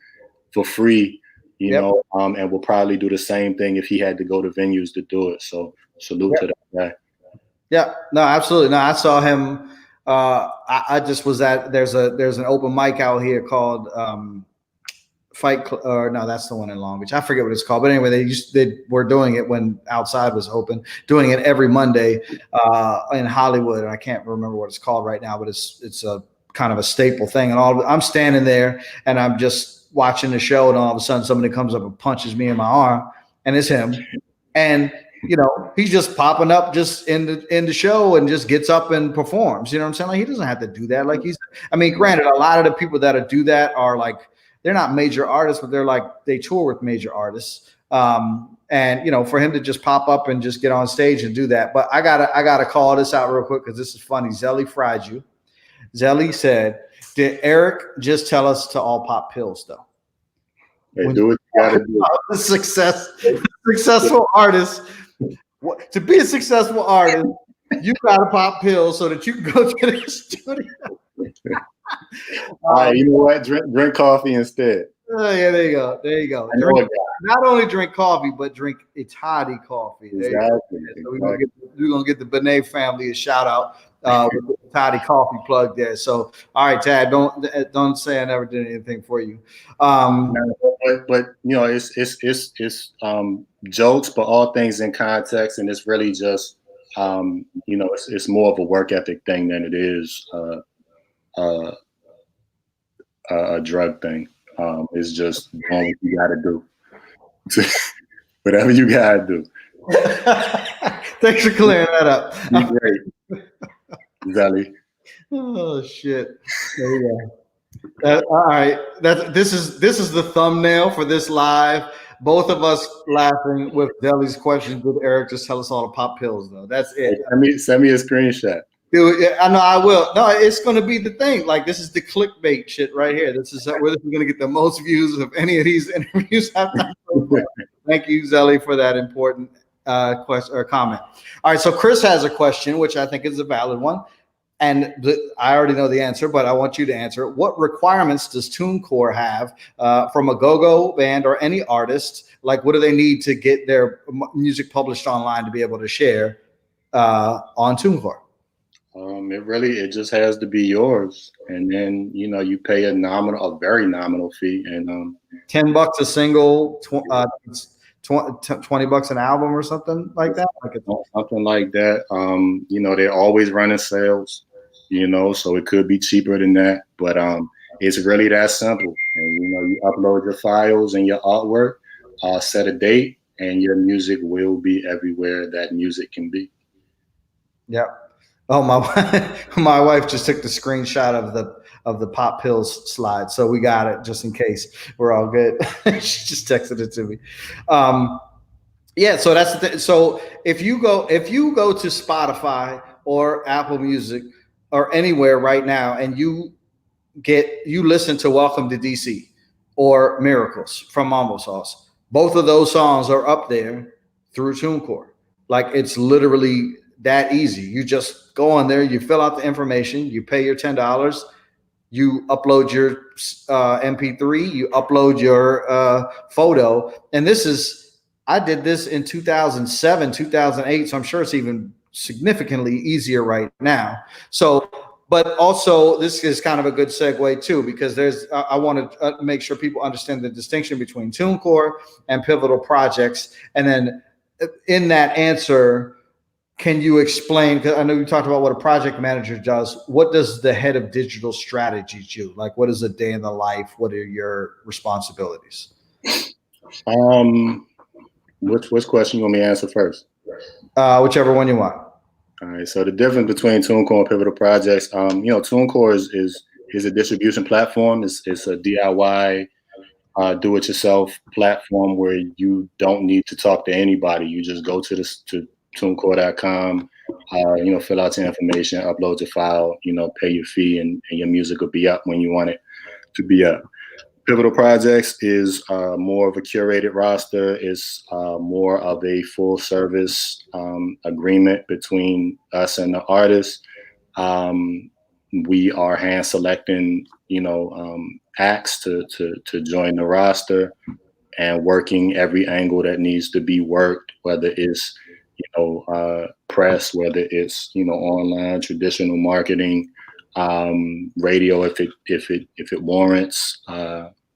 Speaker 2: for free. You know, and will probably do the same thing if he had to go to venues to do it. So salute to that guy.
Speaker 1: Yeah, no, absolutely. No, I saw him. I just was at, there's an open mic out here called no, that's the one in Long Beach. I forget what it's called, but anyway, they were doing it when outside was open, doing it every Monday in Hollywood, and I can't remember what it's called right now, but it's a kind of a staple thing. And I'm standing there, and I'm just watching the show, and all of a sudden somebody comes up and punches me in my arm, and it's him. And you know, he's just popping up just in the show and just gets up and performs. You know what I'm saying? Like, he doesn't have to do that. Like, I mean, granted, a lot of the people that do that are like, they're not major artists, but they're like, they tour with major artists. And you know, for him to just pop up and just get on stage and do that. But I gotta call this out real quick because this is funny. Zelly fried you. Zelly said, "Did Erik just tell us to all pop pills though?"
Speaker 2: Hey, do what you gotta do.
Speaker 1: The successful artist. To be a successful artist, you gotta pop pills so that you can go to the studio.
Speaker 2: All right, you know what? Drink coffee instead.
Speaker 1: Yeah, there you go. Not only drink coffee, but drink Toddy coffee.
Speaker 2: Exactly.
Speaker 1: So we're gonna get the Bonney family a shout out with the Toddy coffee plug there. So all right, Tad, don't say I never did anything for you.
Speaker 2: But you know, it's jokes, but all things in context, and it's really just you know, it's more of a work ethic thing than it is a drug thing. It's just doing what you gotta do. Whatever you gotta do.
Speaker 1: Thanks for clearing that up.
Speaker 2: You're great. Zelly.
Speaker 1: Oh shit. There you go. All right. This is the thumbnail for this live. Both of us laughing with Zelly's question. Did Erik just tell us all to pop pills though? That's it.
Speaker 2: Send me a screenshot.
Speaker 1: Dude, I know I will. No, it's going to be the thing. Like, this is the clickbait shit right here. This is where this is going to get the most views of any of these interviews I've done so far. Thank you, Zelly, for that important question or comment. All right, so Chris has a question, which I think is a valid one, and I already know the answer, but I want you to answer it. What requirements does Tunecore have from a go-go band or any artist? Like, what do they need to get their music published online to be able to share on Tunecore?
Speaker 2: It just has to be yours, and then you pay a very nominal fee, and
Speaker 1: $10 a single, $20 an album or something like that.
Speaker 2: something like that. They're always running sales, so it could be cheaper than that, but it's really that simple. And you upload your files and your artwork, set a date, and your music will be everywhere that music can be.
Speaker 1: Yeah. Oh, my wife just took the screenshot of the Pop Pills slide, so we got it just in case. We're all good. She just texted it to me. Yeah, so that's the thing. So if you go to Spotify or Apple Music or anywhere right now, and you listen to Welcome to DC or Miracles from Mambo Sauce, both of those songs are up there through TuneCore. Like, it's literally that easy. You just go on there, you fill out the information, you pay your $10, you upload your MP3, you upload your photo. And I did this in 2007, 2008, so I'm sure it's even significantly easier right now. So, but also this is kind of a good segue too, because I want to make sure people understand the distinction between TuneCore and Pivotal Projects. And then in that answer, can you explain, because I know you talked about what a project manager does, what does the head of digital strategy do? Like, what is a day in the life? What are your responsibilities?
Speaker 2: Which question you want me to answer first?
Speaker 1: Whichever one you want.
Speaker 2: All right. So the difference between Tunecore and Pivotal Projects, Tunecore is a distribution platform. It's a DIY, do-it-yourself platform where you don't need to talk to anybody. You just go to tunecore.com, fill out your information, upload your file, pay your fee, and your music will be up when you want it to be up. Pivotal Projects is more of a curated roster. It's more of a full service agreement between us and the artist. We are hand selecting, acts to join the roster and working every angle that needs to be worked, whether it's press, whether it's online, traditional marketing, radio if it warrants,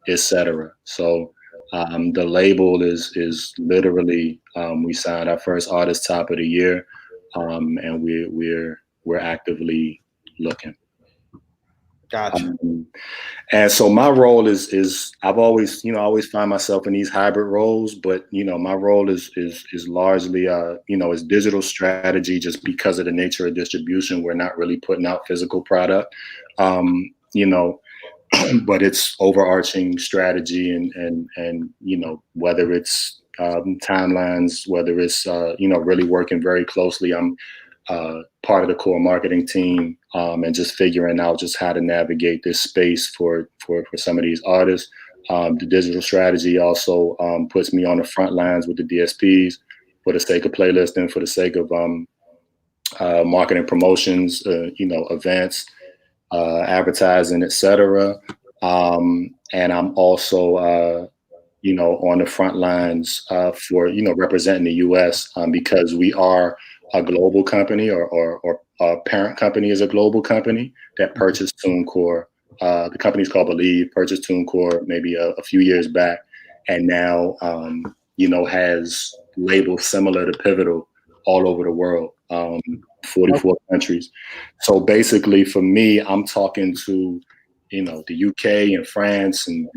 Speaker 2: etc. So the label is literally, we signed our first artist top of the year, and we're actively looking.
Speaker 1: Gotcha.
Speaker 2: And so my role is I've always find myself in these hybrid roles, but my role is largely is digital strategy, just because of the nature of distribution. We're not really putting out physical product, but it's overarching strategy and whether it's timelines, whether it's really working very closely. I'm part of the core marketing team, and just figuring out just how to navigate this space for some of these artists. The digital strategy also puts me on the front lines with the DSPs for the sake of playlisting, for the sake of marketing promotions, events, advertising, etc. And I'm also on the front lines for representing the U.S. Because we are a global company, or our parent company is a global company that purchased TuneCore. The company's called Believe, purchased TuneCore maybe a few years back, and now has labels similar to Pivotal all over the world, 44 countries. So basically, for me, I'm talking to the UK and France and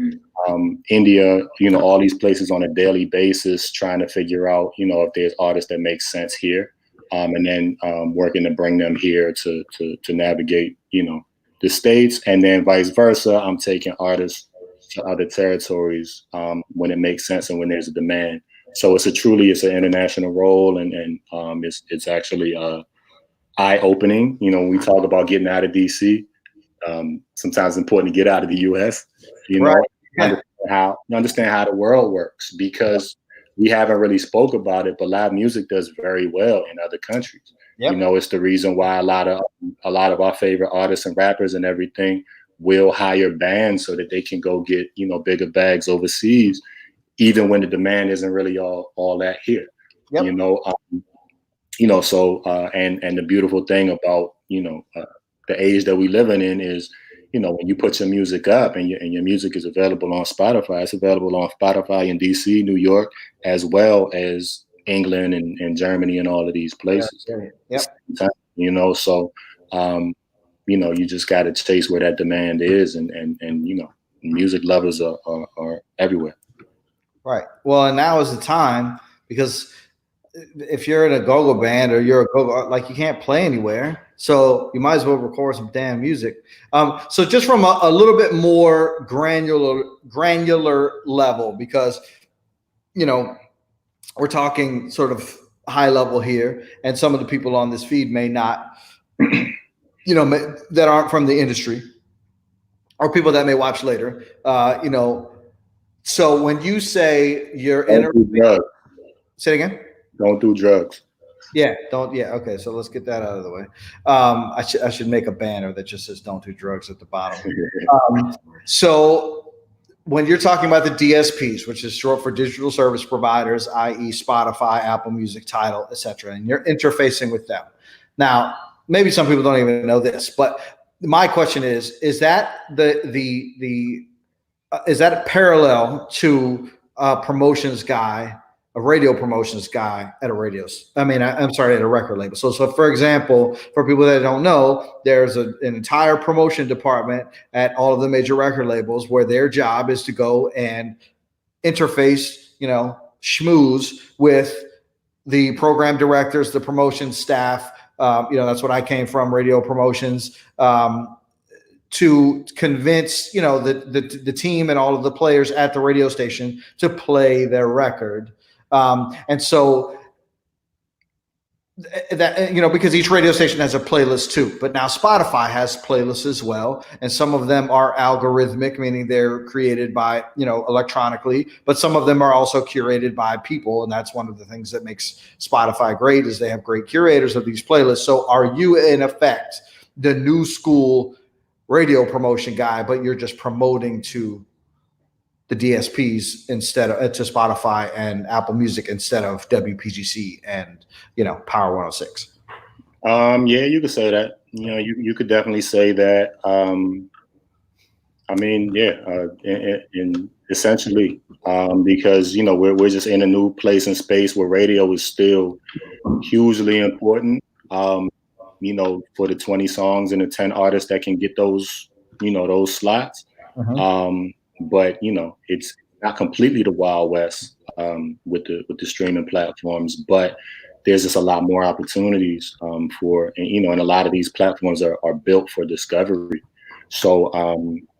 Speaker 2: India, all these places on a daily basis, trying to figure out if there's artists that make sense here. And then working to bring them here to navigate, the States, and then vice versa. I'm taking artists to other territories when it makes sense and when there's a demand. So it's an international role, and it's actually eye-opening. When we talk about getting out of DC, sometimes it's important to get out of the U.S.
Speaker 1: Right.
Speaker 2: Understand how the world works, because we haven't really spoke about it, but live music does very well in other countries. Yep. It's the reason why a lot of our favorite artists and rappers and everything will hire bands so that they can go get bigger bags overseas, even when the demand isn't really all that here. Yep. So and the beautiful thing about the age that we living in is, when you put your music up and your music is available on Spotify, it's available on Spotify in DC, New York, as well as England and Germany and all of these places.
Speaker 1: Yep.
Speaker 2: So, you just got to chase where that demand is, and music lovers are everywhere.
Speaker 1: Right. Well, and now is the time, because if you're in a go-go band or you're a go-go, like, you can't play anywhere, so you might as well record some damn music. So just from a little bit more granular level, because we're talking sort of high level here, and some of the people on this feed may not, that aren't from the industry, or people that may watch later. So when you say you're say it again.
Speaker 2: Don't do drugs.
Speaker 1: Yeah, don't. Yeah, okay. So let's get that out of the way. I should make a banner that just says "Don't do drugs" at the bottom. So when you're talking about the DSPs, which is short for digital service providers, i.e., Spotify, Apple Music, Tidal, etc., and you're interfacing with them. Now, maybe some people don't even know this, but my question is that is that a parallel to a promotions guy, a radio promotions guy at a at a record label? So for example, for people that don't know, there's an entire promotion department at all of the major record labels where their job is to go and interface, schmooze with the program directors, the promotion staff. That's what I came from, radio promotions, to convince, the team and all of the players at the radio station to play their record. And so that, because each radio station has a playlist too, but now Spotify has playlists as well. And some of them are algorithmic, meaning they're created by, electronically, but some of them are also curated by people. And that's one of the things that makes Spotify great, is they have great curators of these playlists. So are you in effect the new school radio promotion guy, but you're just promoting to the DSPs instead of to Spotify and Apple Music instead of WPGC and Power 106?
Speaker 2: Yeah, you could say that. You could definitely say that. Essentially, because we're just in a new place and space where radio is still hugely important. For the 20 songs and the 10 artists that can get those, those slots. But it's not completely the Wild West with the streaming platforms, but there's just a lot more opportunities and a lot of these platforms are built for discovery. So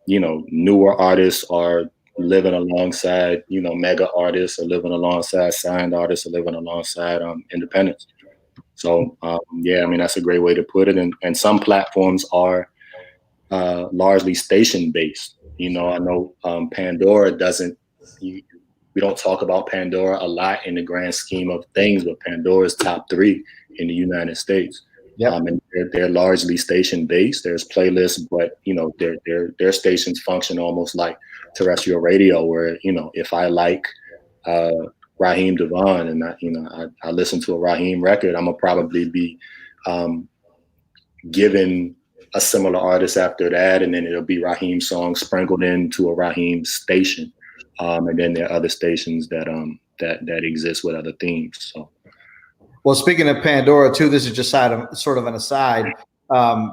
Speaker 2: newer artists are living alongside mega artists, are living alongside signed artists, are living alongside independents. So that's a great way to put it. And some platforms are largely station based. I know Pandora doesn't. We don't talk about Pandora a lot in the grand scheme of things, but Pandora's top 3 in the United States.
Speaker 1: Yep.
Speaker 2: And they're largely station based. There's playlists, but their stations function almost like terrestrial radio, where if I like Raheem Devon and I listen to a Raheem record, I'm gonna probably be given a similar artist after that, and then it'll be Raheem songs sprinkled into a Raheem station, and then there are other stations that exist with other themes. So,
Speaker 1: well, speaking of Pandora too, this is just sort of an aside,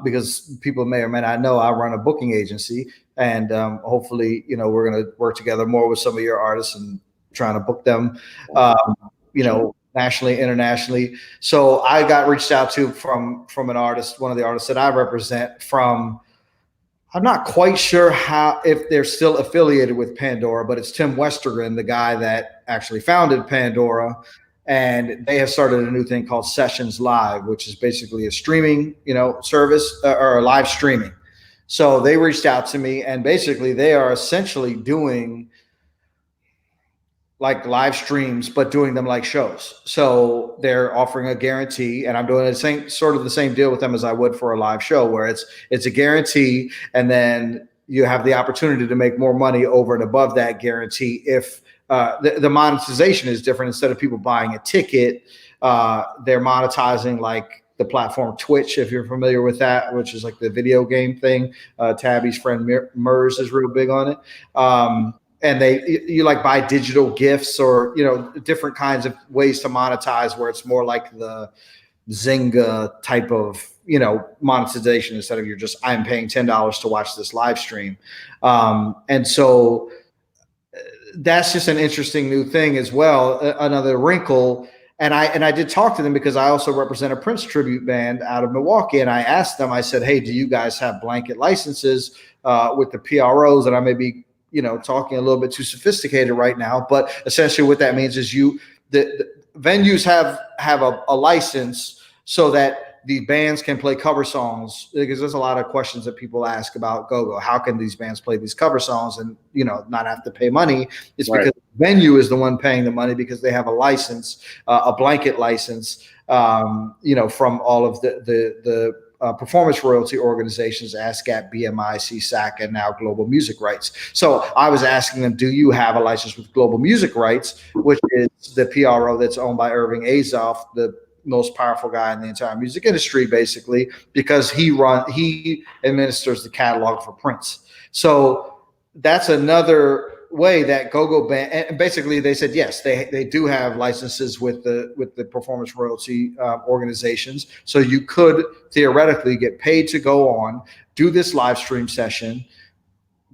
Speaker 1: because people may or may not know I run a booking agency, and hopefully we're going to work together more with some of your artists and trying to book them, nationally, internationally. So I got reached out to from an artist, one of the artists that I represent from, I'm not quite sure if they're still affiliated with Pandora, but it's Tim Westergren, the guy that actually founded Pandora. And they have started a new thing called Sessions Live, which is basically a streaming, service or live streaming. So they reached out to me, and basically they are essentially doing like live streams, but doing them like shows. So they're offering a guarantee, and I'm doing the same deal with them as I would for a live show, where it's a guarantee, and then you have the opportunity to make more money over and above that guarantee if the monetization is different. Instead of people buying a ticket, they're monetizing like the platform Twitch, if you're familiar with that, which is like the video game thing. Tabby's friend Mers is real big on it. And you like buy digital gifts or, you know, different kinds of ways to monetize where it's more like the Zynga type of, you know, monetization instead of you're just, I'm paying $10 to watch this live stream. And so that's just an interesting new thing as well. Another wrinkle. And I did talk to them because I also represent a Prince tribute band out of Milwaukee. And I asked them, I said, hey, do you guys have blanket licenses with the PROs? And I may be, you know, talking a little bit too sophisticated right now, but essentially what that means is the venues have a license so that the bands can play cover songs, because there's a lot of questions that people ask about GoGo. How can these bands play these cover songs and, you know, not have to pay money? It's because the venue is the one paying the money because they have a license, a blanket license, you know, from all of the performance royalty organizations, ASCAP, BMI, CSAC, and now Global Music Rights. So I was asking them, do you have a license with Global Music Rights, which is the PRO that's owned by Irving Azoff, the most powerful guy in the entire music industry, basically, because he administers the catalog for Prince. So that's another way that GoGo band, and basically they said yes, they do have licenses with the performance royalty organizations. So you could theoretically get paid to go on, do this live stream session,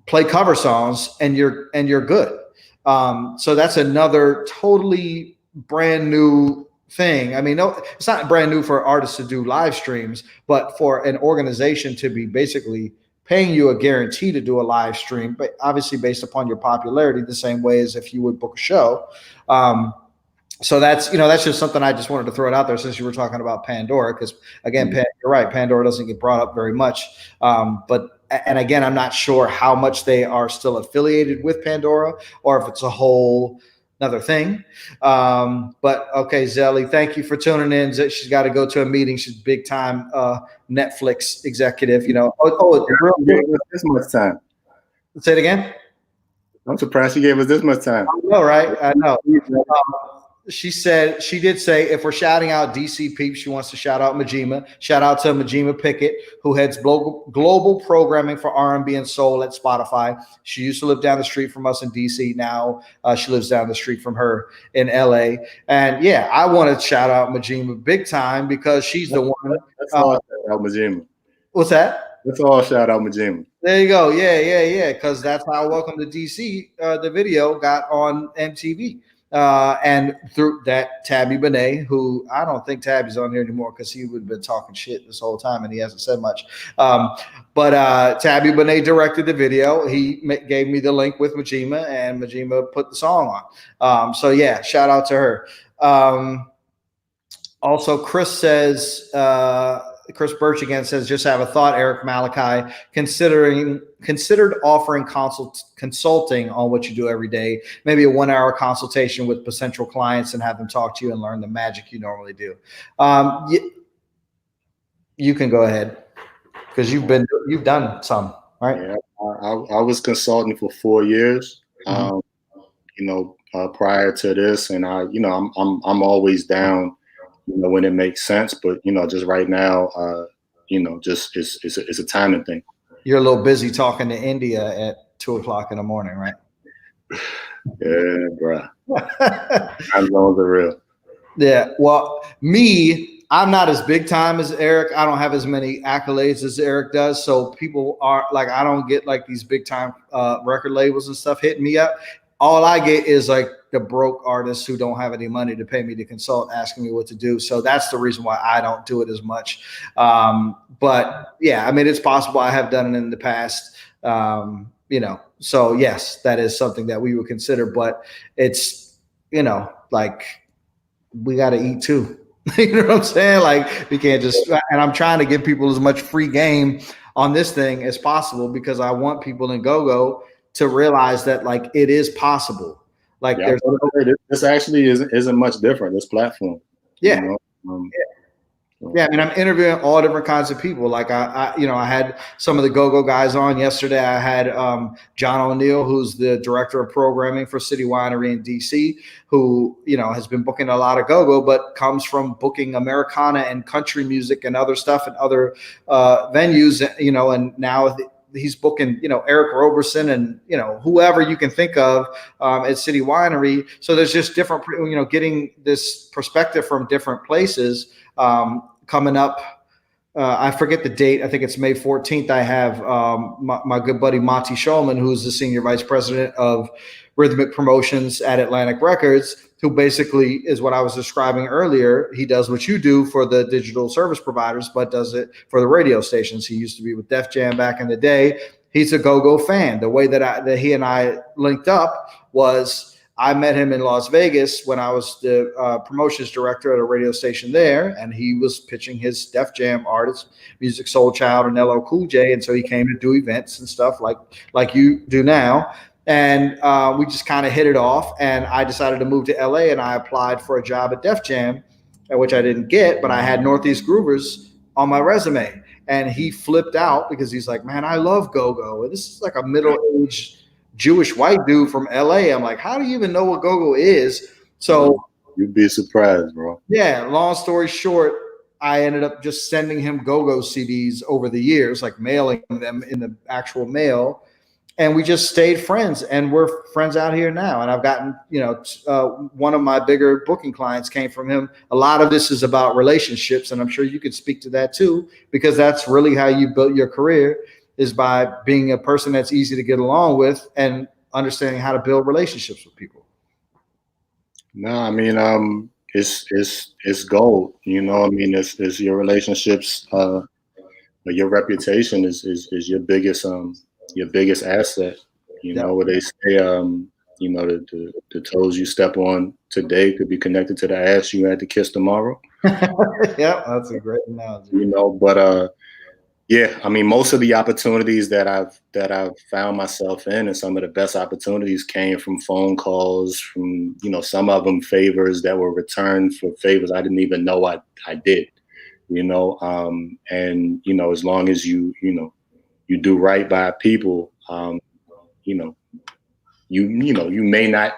Speaker 1: play cover songs, and you're good. So that's another totally brand new thing. I mean, no, it's not brand new for artists to do live streams, but for an organization to be basically paying you a guarantee to do a live stream, but obviously based upon your popularity, the same way as if you would book a show. So that's, you know, that's just something I just wanted to throw it out there since you were talking about Pandora, because again, you're right, Pandora doesn't get brought up very much. And again, I'm not sure how much they are still affiliated with Pandora or if it's a whole another thing. But okay, Zelly, thank you for tuning in. She's got to go to a meeting. She's big time Netflix executive, you know.
Speaker 2: This much time.
Speaker 1: Say it again.
Speaker 2: I'm surprised she gave us this much time.
Speaker 1: I know, right? I know. She did say, if we're shouting out DC peeps, she wants to shout out Majima. Shout out to Majima Pickett, who heads global programming for R&B and soul at Spotify. She used to live down the street from us in DC. Now she lives down the street from her in LA. And yeah, I want to shout out Majima big time because she's the one.
Speaker 2: That's all shout out Majima.
Speaker 1: What's that?
Speaker 2: That's all shout out Majima.
Speaker 1: There you go. Yeah. Because that's how Welcome to DC, the video got on MTV. And through that, Tabi Bonney, who I don't think Tabby's on here anymore because he would have been talking shit this whole time and he hasn't said much. But Tabi Bonney directed the video. He gave me the link with Majima, and Majima put the song on. So yeah, shout out to her. Also, Chris says, Chris Birch again says, just have a thought, Erik Malachi, considered offering consulting on what you do every day, maybe a 1-hour consultation with potential clients and have them talk to you and learn the magic you normally do. You can go ahead because you've done some, right?
Speaker 2: Yeah, I was consulting for 4 years, you know, prior to this, and I'm always down, you know, when it makes sense, but you know, just right now, you know, just it's a timing thing.
Speaker 1: You're a little busy talking to India at 2 o'clock in the morning, right?
Speaker 2: Yeah, bro. Time zones are real.
Speaker 1: Yeah. Well, I'm not as big time as Erik. I don't have as many accolades as Erik does. So people are like, I don't get like these big time record labels and stuff hitting me up. All I get is like the broke artists who don't have any money to pay me to consult, asking me what to do. So that's the reason why I don't do it as much. But yeah, I mean, it's possible I have done it in the past, you know, so yes, that is something that we would consider, but it's, you know, like we got to eat too. You know what I'm saying? Like we can't just, and I'm trying to give people as much free game on this thing as possible because I want people in GoGo to realize that like it is possible. Like
Speaker 2: this actually isn't much different. This platform,
Speaker 1: yeah,
Speaker 2: you know?
Speaker 1: Yeah, I mean, I'm interviewing all different kinds of people. Like I had some of the go-go guys on yesterday. I had John O'Neill, who's the director of programming for City Winery in DC, who, has been booking a lot of go-go, but comes from booking Americana and country music and other stuff and other venues, and now he's booking, Eric Roberson and, whoever you can think of at City Winery. So there's just different, getting this perspective from different places. Coming up, I forget the date. I think it's May 14th. I have my good buddy Monty Shulman, who's the senior vice president of rhythmic promotions at Atlantic Records, who basically is what I was describing earlier. He does what you do for the digital service providers, but does it for the radio stations. He used to be with Def Jam back in the day. He's a go-go fan. The way that he and I linked up was I met him in Las Vegas when I was the promotions director at a radio station there, and he was pitching his Def Jam artists, Music Soul Child and LL Cool J, and so he came to do events and stuff like you do now, and we just kind of hit it off, and I decided to move to LA, and I applied for a job at Def Jam, which I didn't get, but I had Northeast Groovers on my resume, and he flipped out because he's like, man, I love go-go, and this is like a middle-aged Jewish white dude from LA. I'm like, how do you even know what go-go is? So
Speaker 2: you'd be surprised, bro.
Speaker 1: Yeah. Long story short, I ended up just sending him go-go CDs over the years, like mailing them in the actual mail. And we just stayed friends, and we're friends out here now. And I've gotten, one of my bigger booking clients came from him. A lot of this is about relationships, and I'm sure you could speak to that too, because that's really how you built your career, is by being a person that's easy to get along with and understanding how to build relationships with people.
Speaker 2: No, I mean, it's gold. It's your relationships. Your reputation is your biggest asset. Where they say, the toes you step on today could be connected to the ass you had to kiss tomorrow.
Speaker 1: Yeah, that's a great analogy.
Speaker 2: But yeah, I mean, most of the opportunities that I've found myself in, and some of the best opportunities came from phone calls, from some of them favors that were returned for favors I didn't even know I did. And as long as you do right by people, you may not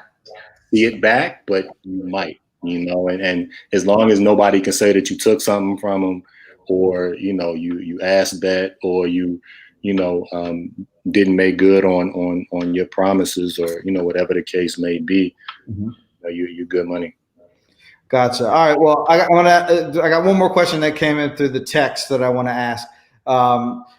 Speaker 2: see it back, but you might, and as long as nobody can say that you took something from them, or you asked that, or you didn't make good on your promises, or whatever the case may be, you're good money.
Speaker 1: Gotcha. All right. Well, I got one more question that came in through the text that I want to ask.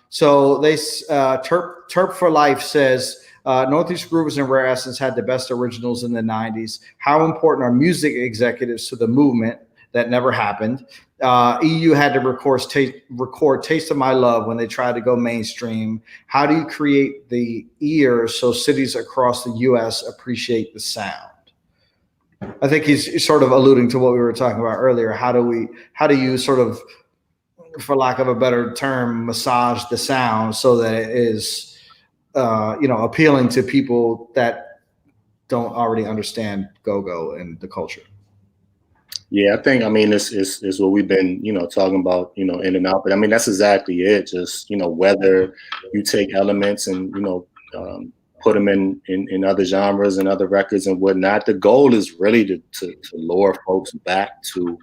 Speaker 1: So they Terp for Life says Northeast Groovers and Rare Essence had the best originals in the 90s. How important are music executives to the movement? That never happened. EU had to record Taste of My Love when they tried to go mainstream. How do you create the ear so cities across the U.S. appreciate the sound? I think he's sort of alluding to what we were talking about earlier. How do you sort of, for lack of a better term, massage the sound so that it is, appealing to people that don't already understand go-go and the culture?
Speaker 2: Yeah, I think, it's what we've been, talking about, in and out. But I mean, that's exactly it. Just, whether you take elements and, put them in other genres and other records and whatnot, the goal is really to lure folks back to,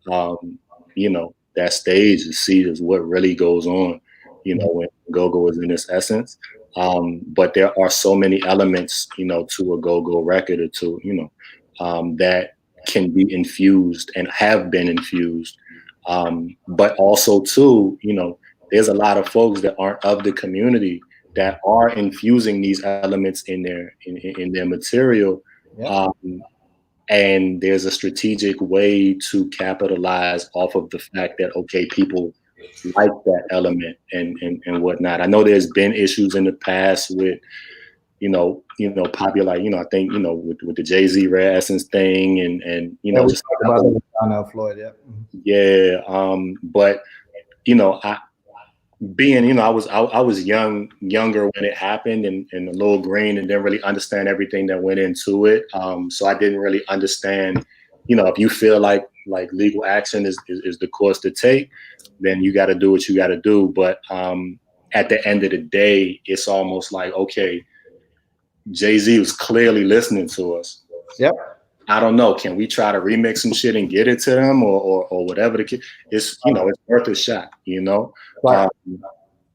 Speaker 2: that stage to see is what really goes on, when go-go is in its essence. But there are so many elements, to a go-go record or two, that can be infused and have been infused. But also too, there's a lot of folks that aren't of the community that are infusing these elements in their material. Yep. And there's a strategic way to capitalize off of the fact that, okay, people like that element and whatnot. I know there's been issues in the past with, popular, I think, with the Jay-Z Rare Essence thing and
Speaker 1: just about it, Floyd, yeah.
Speaker 2: Yeah. But, I was younger when it happened and a little green and didn't really understand everything that went into it. So I didn't really understand, if you feel like like legal action is the course to take, then you got to do what you got to do. But at the end of the day, it's almost like, okay, Jay-Z was clearly listening to us.
Speaker 1: Yep.
Speaker 2: I don't know. Can we try to remix some shit and get it to them, or whatever the case? It's, you know, it's worth a shot, you know?
Speaker 1: Right.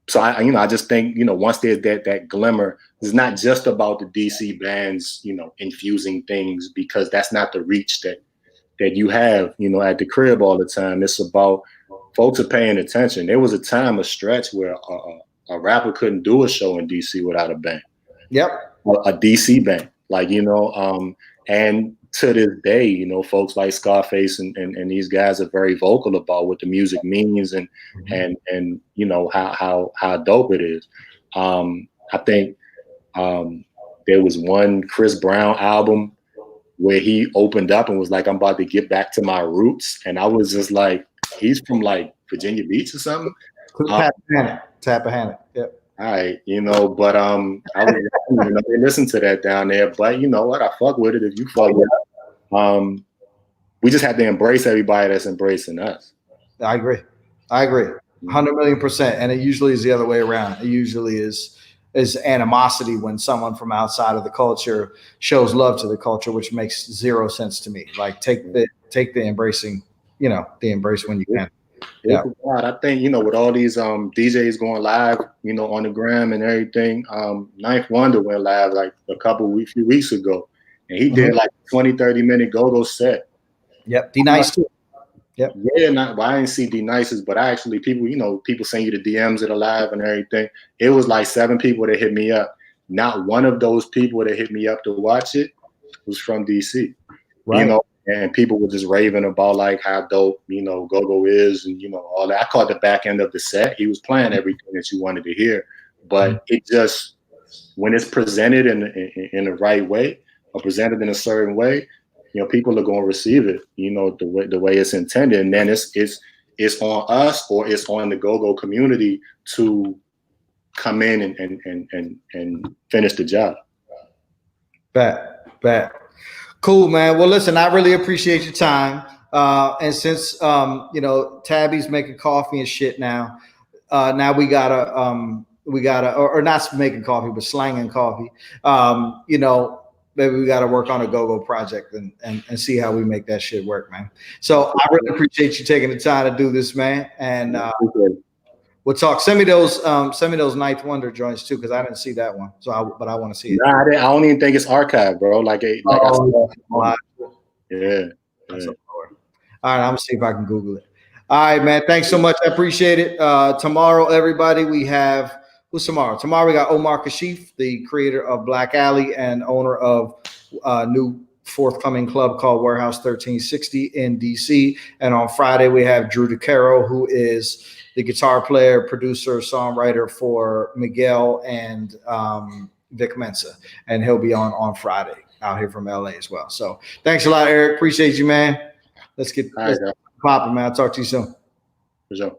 Speaker 2: So I just think, you know, once there's that glimmer, it's not just about the DC bands, you know, infusing things, because that's not the reach that you have, you know, at the crib all the time. It's about folks are paying attention. There was a stretch where a rapper couldn't do a show in DC without a band.
Speaker 1: Yep.
Speaker 2: A DC band, like, you know, and to this day, you know, folks like Scarface and these guys are very vocal about what the music means and you know how dope it is. I think there was one Chris Brown album where he opened up and was like, "I'm about to get back to my roots," and I was just like, "He's from like Virginia Beach or something."
Speaker 1: Tappahannock. Yep.
Speaker 2: All right, you know, but I was, you know, they listen to that down there. But you know what? I fuck with it if you fuck with it. We just have to embrace everybody that's embracing us.
Speaker 1: I agree. 100,000,000%. And it usually is the other way around. It usually is animosity when someone from outside of the culture shows love to the culture, which makes zero sense to me. Like take the embracing, you know, the embrace when you can. Yeah.
Speaker 2: I think, you know, with all these DJs going live, you know, on the gram and everything, Ninth Wonder went live like few weeks ago, and he did like 20-30 minute go-go set.
Speaker 1: Yep. D-Nice too. Yep.
Speaker 2: Yeah, I didn't see D-Nice's, but I actually, people send you the DMs that are live and everything. It was like 7 people that hit me up. Not one of those people that hit me up to watch it was from DC. Right. You know, and people were just raving about like how dope, you know, go-go is, and you know, all that. I caught the back end of the set. He was playing everything that you wanted to hear, but it just, when it's presented in the right way or presented in a certain way, you know, people are going to receive it, you know, the way it's intended. And then it's on us, or it's on the go-go community to come in and finish the job.
Speaker 1: Bet. Cool, man. Well, listen, I really appreciate your time. And since, you know, Tabi's making coffee and shit now, now we gotta, or not making coffee, but slanging coffee. You know, maybe we got to work on a go-go project and see how we make that shit work, man. So I really appreciate you taking the time to do this, man. And we'll talk. Send me those Ninth Wonder joints too, because I didn't see that one. But I want to see it.
Speaker 2: Nah, I don't even think it's archived, bro. Yeah.
Speaker 1: All right, I'm gonna see if I can Google it. All right, man. Thanks so much. I appreciate it. Tomorrow, everybody, we have. Who's tomorrow? Tomorrow we got Omar Kashif, the creator of Black Alley and owner of a new forthcoming club called Warehouse 1360 in DC. And on Friday we have Drew DeCaro, who is the guitar player, producer, songwriter for Miguel and Vic Mensa, and he'll be on Friday out here from LA as well. So thanks a lot, Erik. Appreciate you, man. Let's get popping, man. I'll talk to you soon.
Speaker 2: For sure.